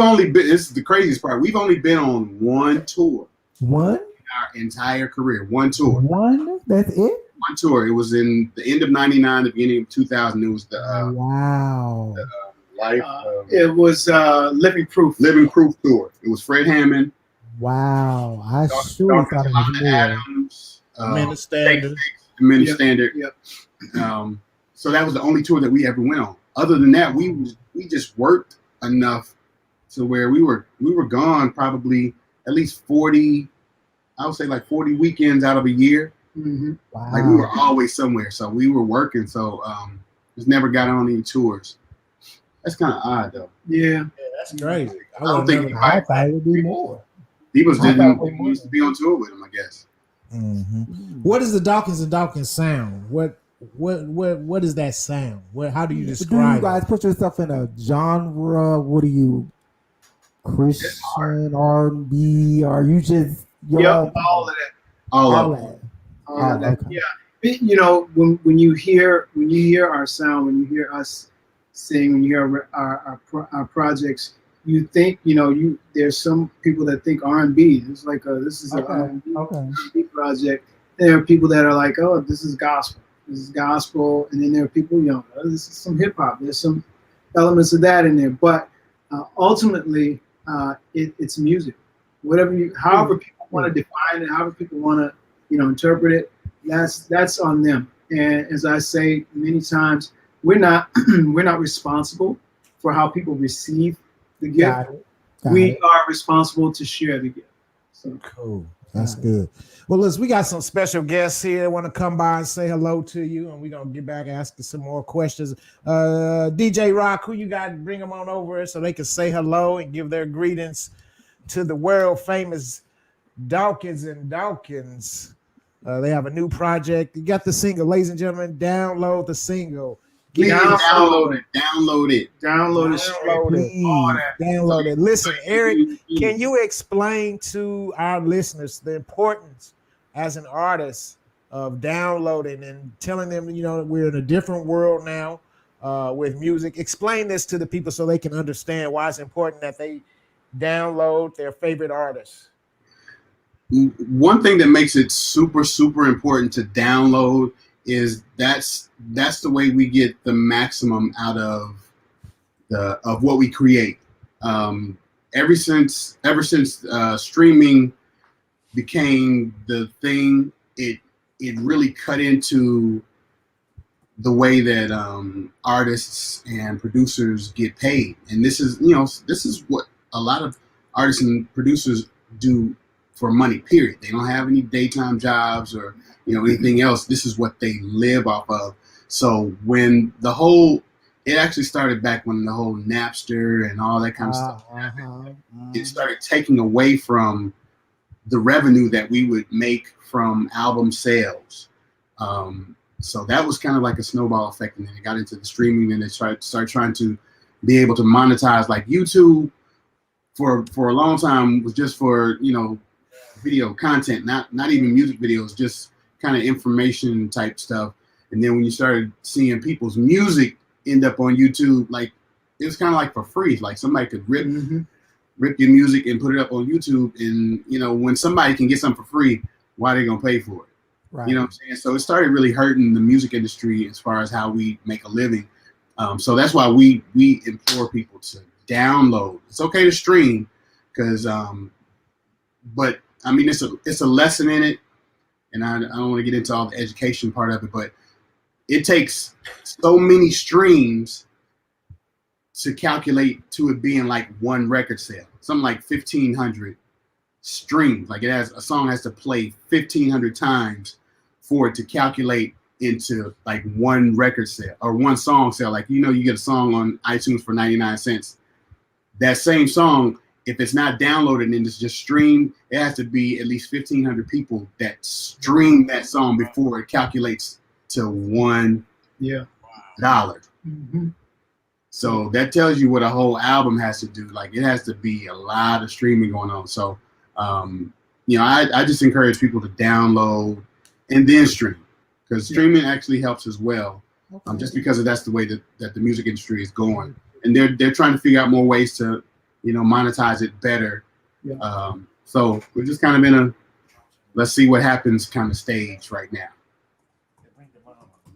only been. This is the craziest part. We've only been on one tour. One? Our entire career. One tour. One? That's it? One tour. It was in the end of '99, the beginning of 2000. It was the wow. life. It was Living Proof. Living Proof tour. It was Fred Hammond. Wow. I sure thought it was more. Adams, Minute Standard. Minute Yep. Standard. Yep. So that was the only tour that we ever went on. Other than that, we just worked enough to where we were gone probably at least 40. I would say like 40 weekends out of a year. Mm-hmm. Wow. Like we were always somewhere, so we were working. So just never got on any tours. That's kind of odd, though. Yeah. That's crazy. I don't think I thought it would be more. people I thought didn't we would. used to be on tour with them, I guess. What is the Dawkins and Dawkins sound? What is that sound? How do you Do describe you guys put yourself in a genre? What are you, Christian, R&B? Are you just Yep. All of that. All all of them. that? All of that. okay. Yeah. When you hear our sound, when you hear us sing, when you hear our projects, you think there's some people that think R&B. It's like this is an R&B project. There are people that are like, oh, this is gospel. This is gospel, and then there are people, this is some hip hop. There's some elements of that in there, but ultimately, it's music. However people want to define it, however people want to, interpret it, that's on them. And as I say many times, we're not responsible for how people receive the gift. Got it. We are responsible to share the gift. So Cool. That's good. Well, listen, we got some special guests here. Want to come by and say hello to you, and we're gonna get back asking some more questions. DJ Rock, who you got? Bring them on over so they can say hello and give their greetings to the world famous Dawkins and Dawkins. They have a new project. You got the single, ladies and gentlemen. Download the single. Please download it. download it. Download it. Listen, Eric, can you explain to our listeners the importance as an artist of downloading and telling them, we're in a different world now with music? Explain this to the people so they can understand why it's important that they download their favorite artists. One thing that makes it super, super important to download is that's the way we get the maximum out of what we create. Ever since streaming became the thing, it really cut into the way that artists and producers get paid. And this is what a lot of artists and producers do for money, period. They don't have any daytime jobs or anything else. This is what they live off of. So when it actually started back when the whole Napster and all that kind of stuff happened. It started taking away from the revenue that we would make from album sales. So that was kind of like a snowball effect, and then it got into the streaming, and they started trying to be able to monetize. Like YouTube for a long time was just for video content, not even music videos, just kind of information type stuff. And then when you started seeing people's music end up on YouTube, like it was kind of like for free. Like somebody could rip your music and put it up on YouTube. And when somebody can get something for free, why are they gonna pay for it? Right. You know what I'm saying? So it started really hurting the music industry as far as how we make a living. So that's why we implore people to download. It's okay to stream, because but I mean it's a lesson in it. And I don't want to get into all the education part of it, but it takes so many streams to calculate to it being like one record sale. Something like 1,500 streams. Like a song has to play 1,500 times for it to calculate into like one record sale or one song sale. Like, you get a song on iTunes for 99 cents. That same song if it's not downloaded and it's just streamed, it has to be at least 1,500 people that stream that song before it calculates to $1. Mm-hmm. So that tells you what a whole album has to do. Like it has to be a lot of streaming going on. So, I just encourage people to download and then stream, because streaming actually helps as well. Just because that's the way that the music industry is going, and they're trying to figure out more ways to, monetize it better. Yeah. So we're just kind of in a let's see what happens kind of stage right now.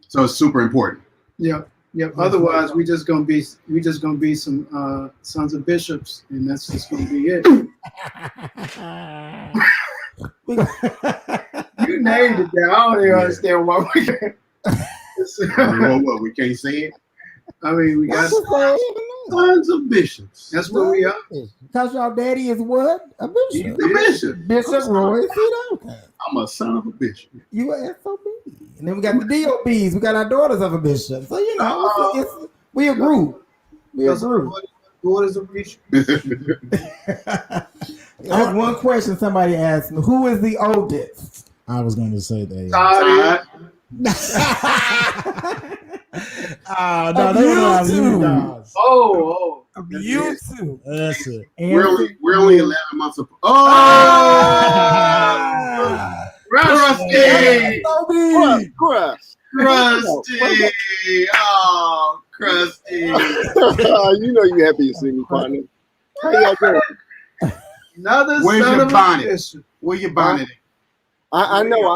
So it's super important. Yeah. Yep. Otherwise, we just gonna be some sons of bishops, and that's just gonna be it. You named it there. I don't even understand why we can't. What, we can't say it? I mean, we got sons of bishops. That's what we are. Because y'all daddy is what? A bishop. He's the bishop. Bishop Roy. I'm a son of a bishop. You are S.O.B. And then we got the DOBs. We got our daughters of a bishop. So, we a group. Daughters of bishop. There's one question somebody asked me. Who is the oldest? I was going to say that. Todd. No, they don't have you guys. Oh. You too. That's it. We're only 11 months apart. Krusty! Krusty! Oh, Krusty! You know you happy to see me, partner. How y'all doing? Where's your bonnet? Where your bonnet? I know.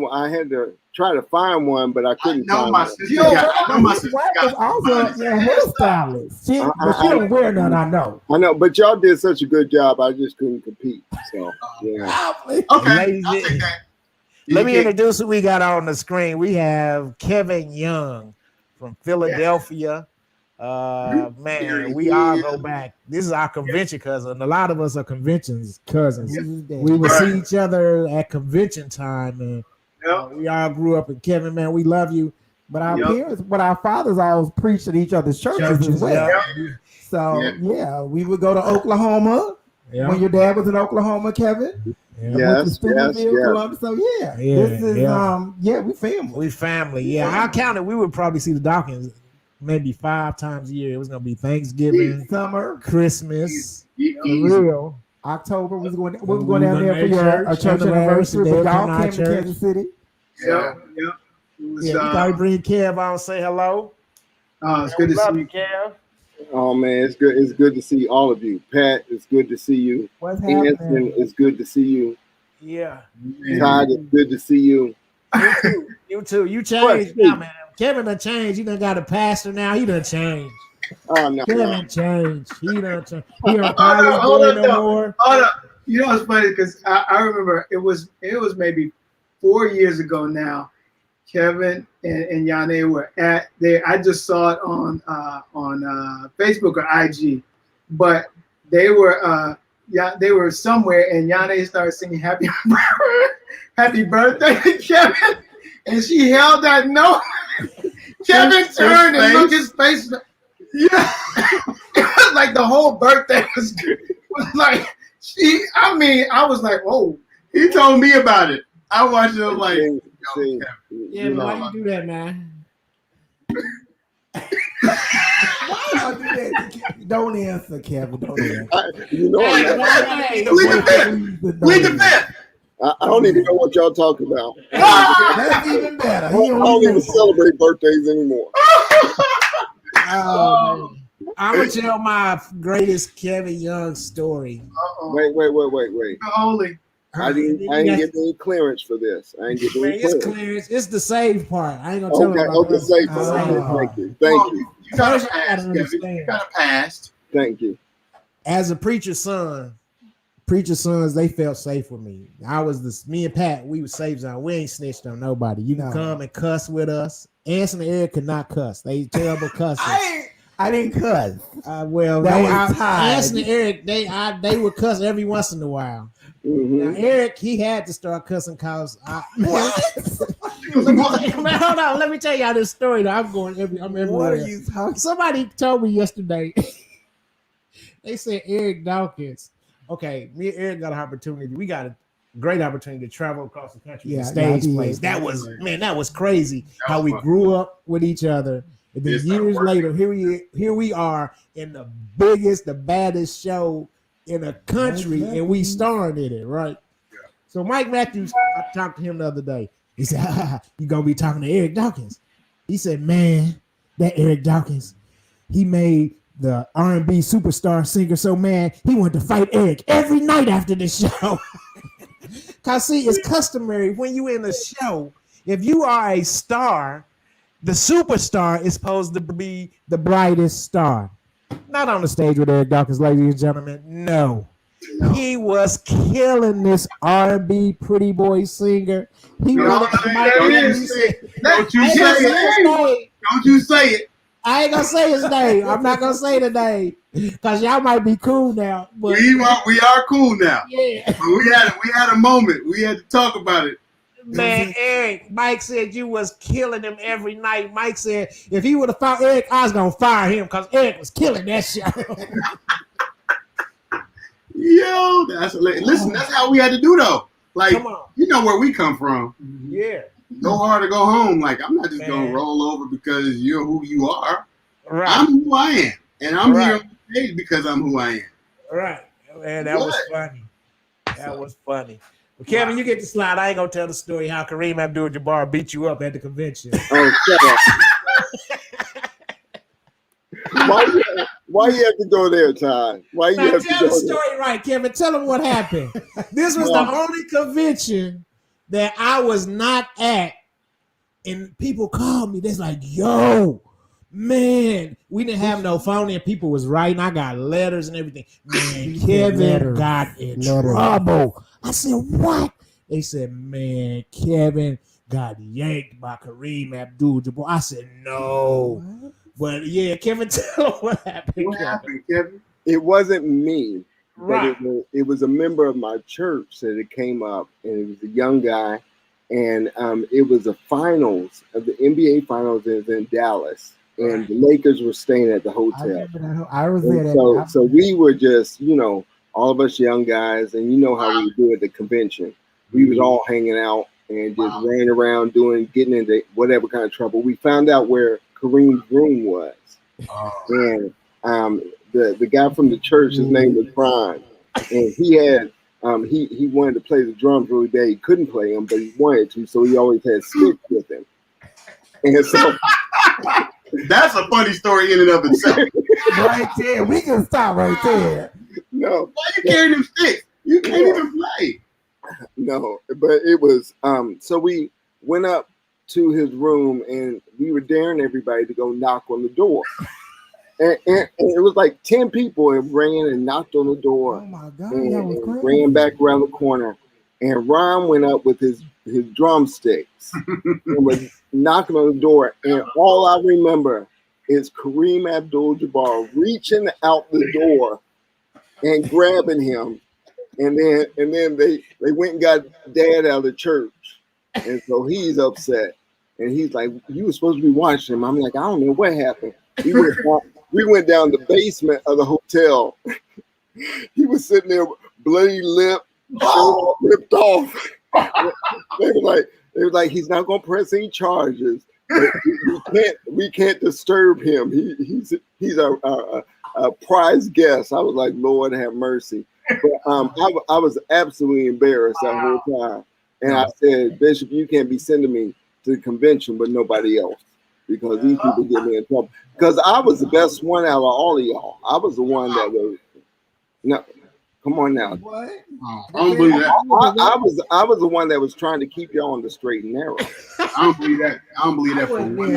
I had to try to find one, but I couldn't. I know my sister got also a hairstylist. She don't wear none. I know, but y'all did such a good job. I just couldn't compete. So yeah. Okay, I'll take that. Let me introduce who we got on the screen. We have Kevin Young from Philadelphia. Man, we all go back. This is our convention cousin. A lot of us are conventions cousins. We would see each other at convention time, and we all grew up. And Kevin, man, we love you. But our parents, our fathers always preached at each other's churches as well. So we would go to Oklahoma when your dad was in Oklahoma, Kevin. Yes. Columbus. So this is we family. We family. Yeah, I counted. We would probably see the Dawkins maybe 5 times a year. It was gonna be Thanksgiving, summer, Christmas, real. October. We were going down there for your church anniversary. But y'all came to Kansas City. Yeah. We gotta bring Kev on. Say hello. It's good to see you, Kev. Oh man, it's good. It's good to see all of you. Pat, it's good to see you. What's happening? Anson, it's good to see you. Yeah. Todd, it's good to see you. You too. You changed now, man. Kevin done changed. He done got a pastor now. He done changed. Oh no. Kevin changed. He done changed. He don't probably no more. Hold up. You know, it's funny because I remember it was maybe 4 years ago now. Kevin and Yane were at there. I just saw it on Facebook or IG, but they were somewhere, and Yane started singing happy birthday to Kevin, and she held that note. Kevin turned and looked his face. Yeah, it was like the whole birthday was like I was like, oh. He told me about it. I watched it. I was like, yeah, but why you do that, man? Why y'all do that? Don't answer, Kevin. Don't answer. Plead the fifth. I don't even know what y'all talking about. That's even better. I don't even celebrate birthdays anymore. I'm gonna tell my greatest Kevin Young story. Wait. Only. I didn't get any clearance for this. I ain't get any clearance. It's the save part. I ain't gonna tell you about the save part. Thank you. You got a pass, Kevin. You got a pass. Thank you. As a preacher's sons, they felt safe with me. Me and Pat, we were safe zone. We ain't snitched on nobody. You can come and cuss with us. Anson and Eric could not cuss. They terrible cussers. I didn't cuss. Anson and Eric, they would cuss every once in a while. Mm-hmm. Now, Eric, he had to start cussing because hold on, let me tell y'all this story. I'm everywhere. What are you talking? Somebody told me yesterday. They said Eric Dawkins. Okay, me and Eric got an opportunity. We got a great opportunity to travel across the country to stage plays. That was crazy. How we grew up with each other. And then years later, here we are in the biggest, the baddest show in the country, and we starring in it, right? Yeah. So Mike Matthews, I talked to him the other day. He said, "You gonna be talking to Eric Dawkins?" He said, "Man, that Eric Dawkins, he made the R&B superstar singer so mad he wanted to fight Eric every night after the show." Cause see, it's customary when you in a show, if you are a star, the superstar is supposed to be the brightest star. Not on the stage with Eric Dawkins, ladies and gentlemen. No. He was killing this R&B pretty boy singer. He Don't you say it. Don't you say it. I ain't gonna say his name. I'm not gonna say the name because y'all might be cool now. But we are cool now. Yeah. But we had a moment. We had to talk about it. Man, Eric, Mike said you was killing him every night. Mike said if he would have fought Eric, I was gonna fire him because Eric was killing that show. Yo, listen, that's how we had to do though. Like, you know where we come from. Yeah. Go hard or go home. Like, I'm not just gonna roll over because you're who you are. Right. I'm who I am. And I'm here on the stage because I'm who I am. Right. Man, that was funny. That was funny. Well, Kevin, you get the slide. I ain't gonna tell the story how Kareem Abdul-Jabbar beat you up at the convention. Oh, why you have to go there, Ty? Why you have to tell go the story there? Right, Kevin. Tell them what happened. This was the only convention that I was not at, and people called me. They're like, "Yo, man, we didn't have no phone, and people was writing. I got letters and everything. Man, Kevin got in trouble." I said, "What?" They said, "Man, Kevin got yanked by Kareem Abdul-Jabbar." I said, "No." What? But yeah, Kevin, tell them what happened. What happened, Kevin? It wasn't me. Right. But it was a member of my church that it came up, and it was a young guy, and it was the finals of the NBA finals in Dallas, and the Lakers were staying at the hotel. I was there. So we were just, all of us young guys, and you know how we do at the convention. We was all hanging out and just ran around getting into whatever kind of trouble. We found out where Kareem's room was, and the guy from the church, his name was Brian, and he had he wanted to play the drums really bad. He couldn't play them, but he wanted to, so he always had sticks with him. And so that's a funny story in and of itself. Right there, we can stop right there. No, why you carrying them sticks? You can't even play. No, but it was so we went up to his room and we were daring everybody to go knock on the door. And it was like 10 people and ran and knocked on the door. Oh my God, and that was crazy. Ran back around the corner. And Ron went up with his drumsticks and was knocking on the door. And all I remember is Kareem Abdul-Jabbar reaching out the door and grabbing him. And then they went and got Dad out of the church. And so he's upset. And he's like, "You were supposed to be watching him." I'm like, "I don't know what happened." We went down the basement of the hotel. He was sitting there, bloody lip, ripped off. They were like, "He's not gonna press any charges. We can't disturb him. He's a prize guest." I was like, "Lord have mercy." But I was absolutely embarrassed that whole time. And I said, "Bishop, you can't be sending me to the convention, but nobody else, because these people get me in trouble." Because I was the best one out of all of y'all. I was the one that was. No, come on now. What? I don't believe that. I was the one that was trying to keep y'all on the straight and narrow. I don't believe that. I don't believe that for one.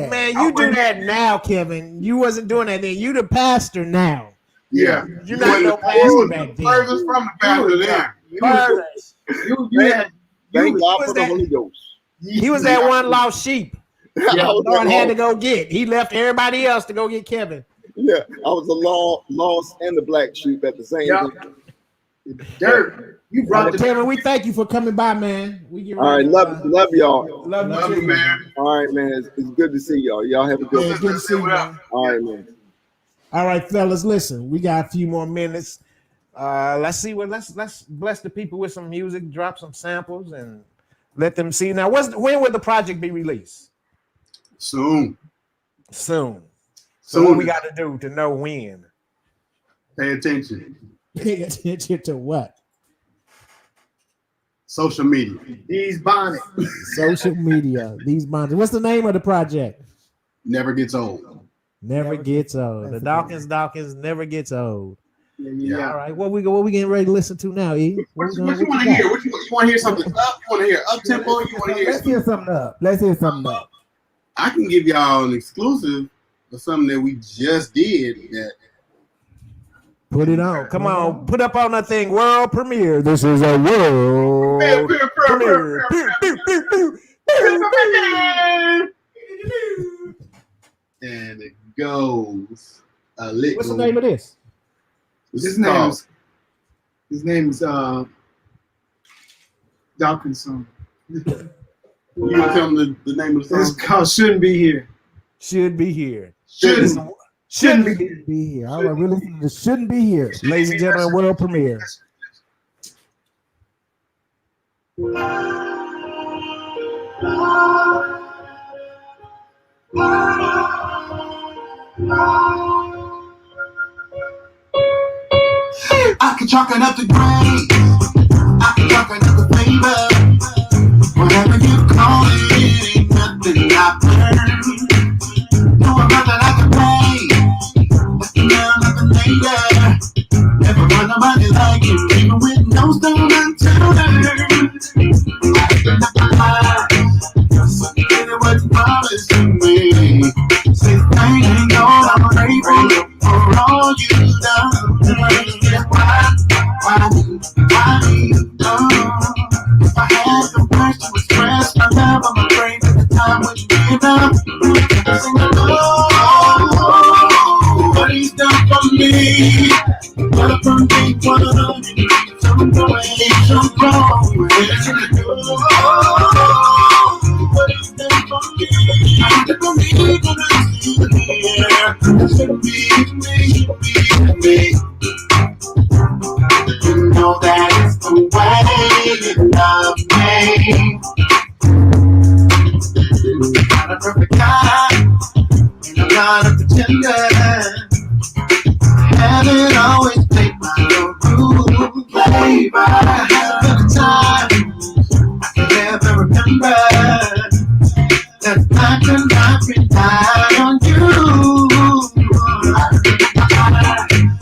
Man, you do that now, Kevin. You wasn't doing that then. You the pastor now. Yeah. You're not no pastor back then. Furthest from the pastor there. Thank God for the Holy Ghost. He was that one lost sheep. Yeah, Lord had to go get. He left everybody else to go get Kevin. Yeah, I was the lost and the black sheep at the same time. Dirt. You brought the Kevin, we thank you for coming by, man. All right, love y'all. Love you, man. All right, man. It's good to see y'all. Y'all have a good day. Good to see you, man. All right, man. All right, fellas, listen. We got a few more minutes. Let's see what let's bless the people with some music, drop some samples, and let them see. Now, when will the project be released? Soon. So Soon. what we got to do to know when? Pay attention. Pay attention to what? Social media. These bonnets. Social media. These bonds. What's the name of the project? Never gets old. Never gets old. The Dawkins never gets old. Yeah. All right. What we getting ready to listen to now, E? What you want to hear? You want to hear something up? You want to hear up tempo? You want to hear? Let's hear something up. Let's hear something up. I can give y'all an exclusive of something that we just did. That put it on. Come on. Put up on that thing. World premiere. This is a world premiere. And it goes a little. What's the name of this? His name's Dawkins song. You want to tell them the name of the It's song? called Shouldn't Be Here. Should be here. Shouldn't Be here. All right, really, this shouldn't be here. Ladies and gentlemen, world premiere. I can chalk it up to grace. I can chalk it up to favor. Whatever you call it, ain't nothing I've learned. No amount that I can pay. Nothing now, nothing later. Never run nobody like you, even with no stone unturned. Something that was promised to me. Say thank you, Lord, I'm grateful for all you've done. Why me? If I had the words to express my love, I'm afraid that the time wouldn't give up. Sing along, what he's done for me. What from day one, some way, some wrong. What he's done for me. I never believe when I see the air. It should be me. You know that it's the way you love me. Not a perfect guy, and I'm not a pretender. Haven't always played my own rules, baby. I have been a time I can never remember that I cannot rely on you.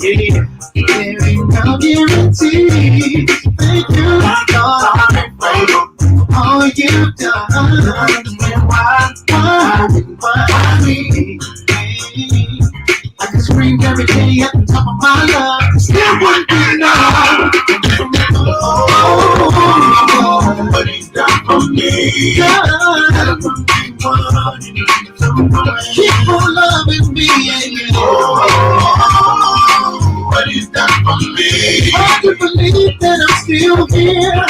Yeah. There ain't no guarantee. Thank you, Lord, I'm grateful for all you've done. Understand why me? I can scream every day at the top of my lungs. Still wouldn't be enough. What he's done for me. Keep on loving me. What he's done for me. Hard to believe that I'm still here.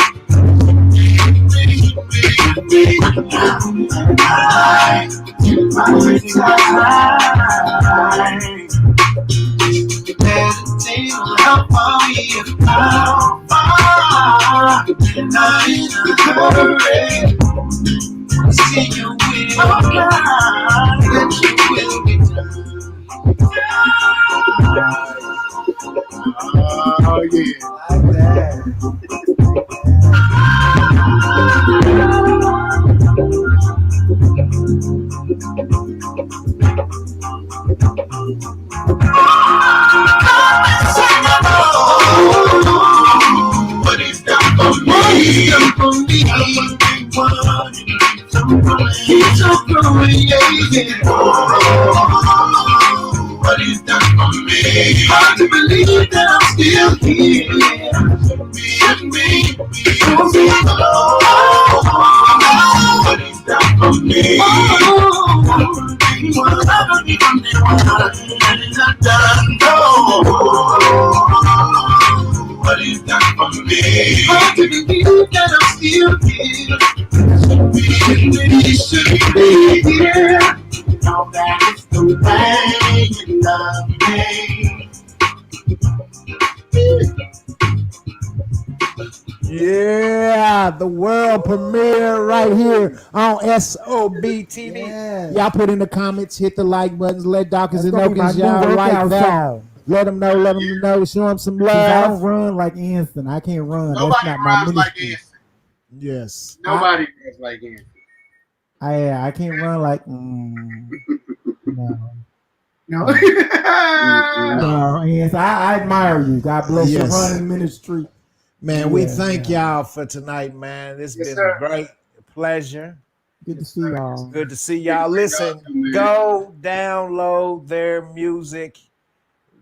Meditate on how far we have come. And I ain't in a hurry. See you will, that you will be done. Oh yeah. What he's done for me. He's done for me. He's so growing, yeah. What he's done for me. Hard to believe that I'm still here. Me. What he's done for me. What he's done for me. Hard to believe that I'm still here. Should be here. Know that it's Don't think you love me. Yeah, the world premiere right here on S.O.B. TV. Yes. Y'all put in the comments, hit the like buttons, let Dawkins That's and gonna be Dawkins, my new y'all like workout that. song. Let them know, show them some Since I don't love. run like Anston. I can't run. Nobody That's not my runs like ministry. Anson. Yes. Nobody runs like Anson. I can't run like no. No. No, Anston, I admire you. God bless your Yes. running ministry. Man, we Yeah, thank yeah. y'all for tonight, man. It's Yes, been sir. a great pleasure. Good to see y'all. Good to see y'all. Listen, man. go download their music.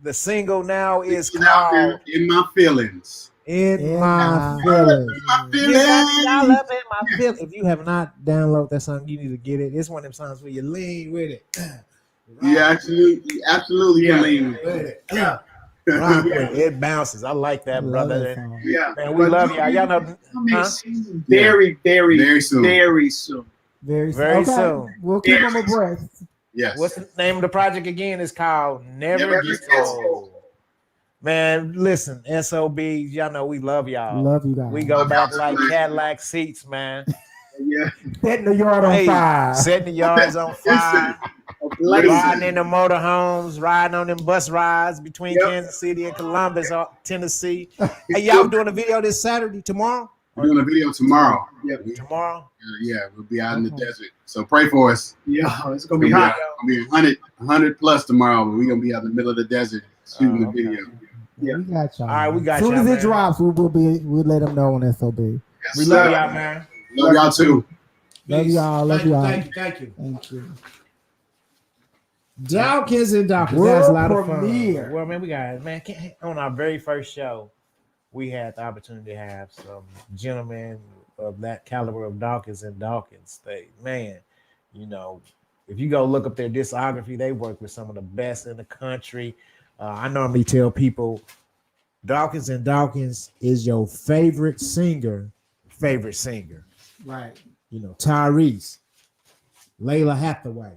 The single now is called In My Feelings. In My Feelings. My Y'all feelings. up in my feelings. If you have not downloaded that song, you need to get it. It's one of them songs where you lean with it. Yeah, absolutely believe With it. it. Rock with it. It bounces. I like that, I love brother. that song. Yeah. Man, we But love y'all. Y'all know, huh? Very, very, Very soon. very soon. Very Very okay. soon. We'll keep Very them abreast. Yes. What's the name of the project again? It's called Never Never Gets Gets Old. Man, listen, SOBs, y'all know we love y'all. Love you guys. We go Love back y'all like too. Cadillac seats, man. Yeah. Setting the yard on Hey, fire. setting the yards on fire. Riding in the motorhomes, riding on them bus rides between Kansas City and Columbus, Tennessee. Hey, y'all doing a video this Saturday, tomorrow? We're doing a video tomorrow. Tomorrow? Yeah, we'll be out in the desert. So pray for us. Yeah, it's gonna be hot. It's gonna be 100 plus tomorrow, but we're gonna be out in the middle of the desert shooting the video. Yeah. We got y'all. All right, we got As soon y'all, as man. it drops, we'll let them know on SOB. Yes, We sir. love y'all, man. Love y'all too. Love y'all. Love y'all. Thank you. Thank you. Dawkins and Dawkins. World That's a lot of premiere. fun. Well, man, we got on our very first show, we had the opportunity to have some gentlemen of that caliber of Dawkins and Dawkins. Man, you know, if you go look up their discography, they work with some of the best in the country. I normally tell people Dawkins and Dawkins is your favorite singer. Right. You know, Tyrese, Layla Hathaway.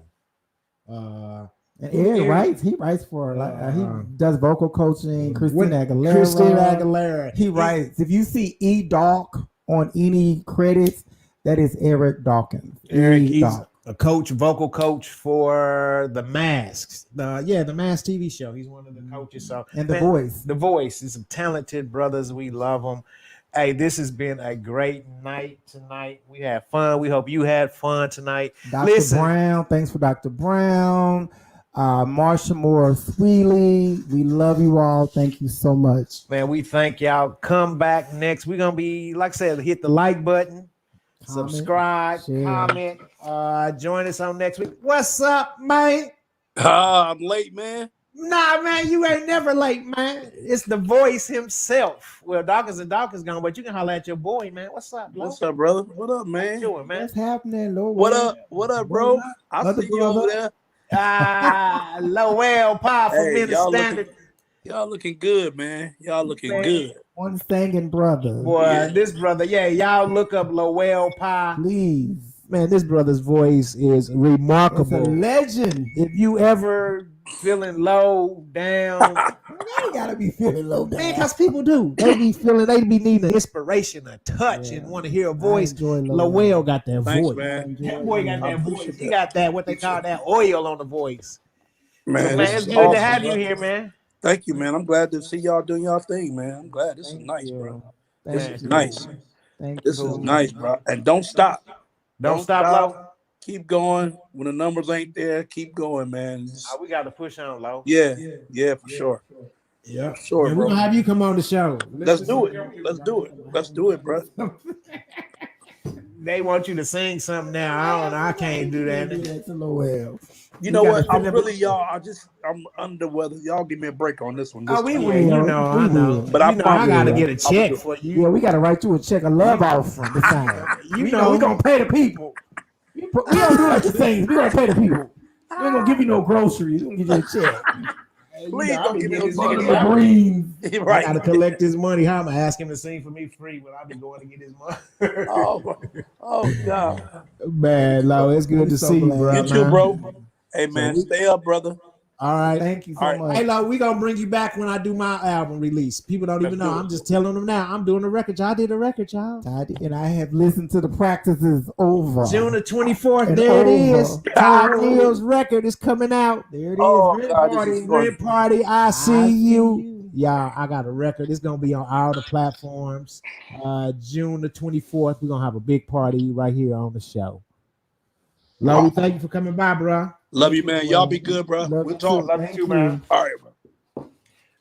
And Eric writes. He writes for he does vocal coaching. Christina Aguilera. He writes. If you see Dawk on any credits, that is Eric Dawkins. Eric, he's a coach, vocal coach for The Masks. The Mask TV show. He's one of the coaches. So And The Voice. The Voice. He's some talented brothers. We love them. Hey, this has been a great night tonight. We had fun. We hope you had fun tonight. Dr. Brown. Thanks for Dr. Brown. Marsha Moore Sweely. We love you all. Thank you so much. Man, we thank y'all. Come back next. We're going to be, like I said, hit the like button, subscribe, share. comment. Join us on next week. What's up, man? I'm late, man. Nah, man, you ain't never late, man. It's the Voice himself. Well, Dawkins and Dawkins gone, but you can holler at your boy, man. What's up, bro? What's up, brother? What up, man? How you doing, man? What's happening, Lord? What up, bro? I see you over there. Lowell Pie for Minute Standard. Y'all looking good, man. Y'all looking good. One singing brother. Boy, this brother, y'all look up Lowell Pie. Please. Man, this brother's voice is remarkable. It's a legend. If you ever feeling low down, you ain't gotta be feeling low down. man, because people do. They be needing an inspiration, a touch, and want to hear a voice. Lowell got that Thanks, voice. man. That boy got that voice. He got that, what they call that oil on the voice. Man, So, man, this it's is good awesome, to have bro. you here, man. Thank you, man. I'm glad to see y'all doing y'all thing, man. I'm glad. This is nice, bro. This is nice. This is nice, bro. And don't stop. Don't stop, Low. Keep going. When the numbers ain't there, keep going, man. We got to push on, Low. Yeah, for sure. Yeah, sure, man, bro. we're gonna have you come on the show. Let's do it. Let's do it. Let's do it, bro. They want you to sing something now. I don't know. I can't do that. You know what? I'm really y'all. I'm under the weather. Y'all give me a break on this one. Oh, we will. You know, I know. But I gotta get a check for you. Yeah, we gotta write you a check, a love offering. You know, we gonna pay the people. We don't do like the things. We gonna pay the people. We ain't gonna give you no groceries. We gonna give you a check. Please don't give me no greens. Right. I gotta collect his money. How am I asking him to sing for me free when I be going to get his money? oh God. Man, Lo, it's good to see you, bro. You too, bro. Hey man, stay up, brother. All right. Thank you so much. Hey, look, we gonna bring you back when I do my album release. People don't even know. I'm just telling them now. I'm doing a record. Y'all did a record, y'all. And I have listened to the practices over. June the 24th. And There it over. is. Todd Neal's record is coming out. There it is. Rent Party. I see you. Yeah, I got a record. It's gonna be on all the platforms. June the 24th. We're gonna have a big party right here on the show. Lovey, thank you for coming by, bro. Love you, man. Y'all be good, bro. We'll talk. Love you too, man. All right, bro. All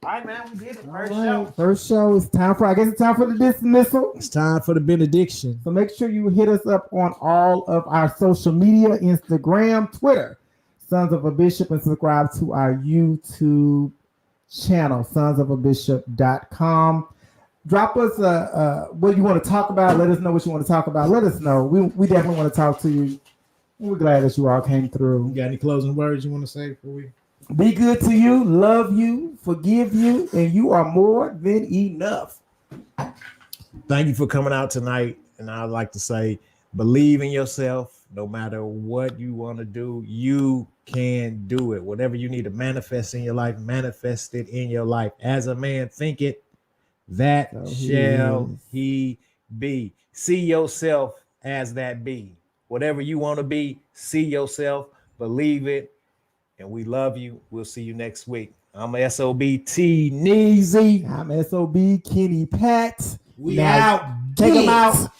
right, man. We did it. First show. First show. It's time for, I guess it's time for the dismissal. It's time for the benediction. So make sure you hit us up on all of our social media, Instagram, Twitter, Sons of a Bishop, and subscribe to our YouTube channel, sonsofabishop.com. Drop us what you want to talk about. Let us know what you want to talk about. Let us know. We definitely want to talk to you. We're glad that you all came through. You got any closing words you want to say before we? Be good to you, love you, forgive you, and you are more than enough. Thank you for coming out tonight. And I'd like to say, believe in yourself. No matter what you want to do, you can do it. Whatever you need to manifest in your life, manifest it in your life. As a man, think it, that shall he be. See yourself as that be. Whatever you want to be, see yourself, believe it, and we love you. We'll see you next week. I'm S.O.B. T. Neezy. I'm S.O.B. Kenny Pat. We out. Take them out.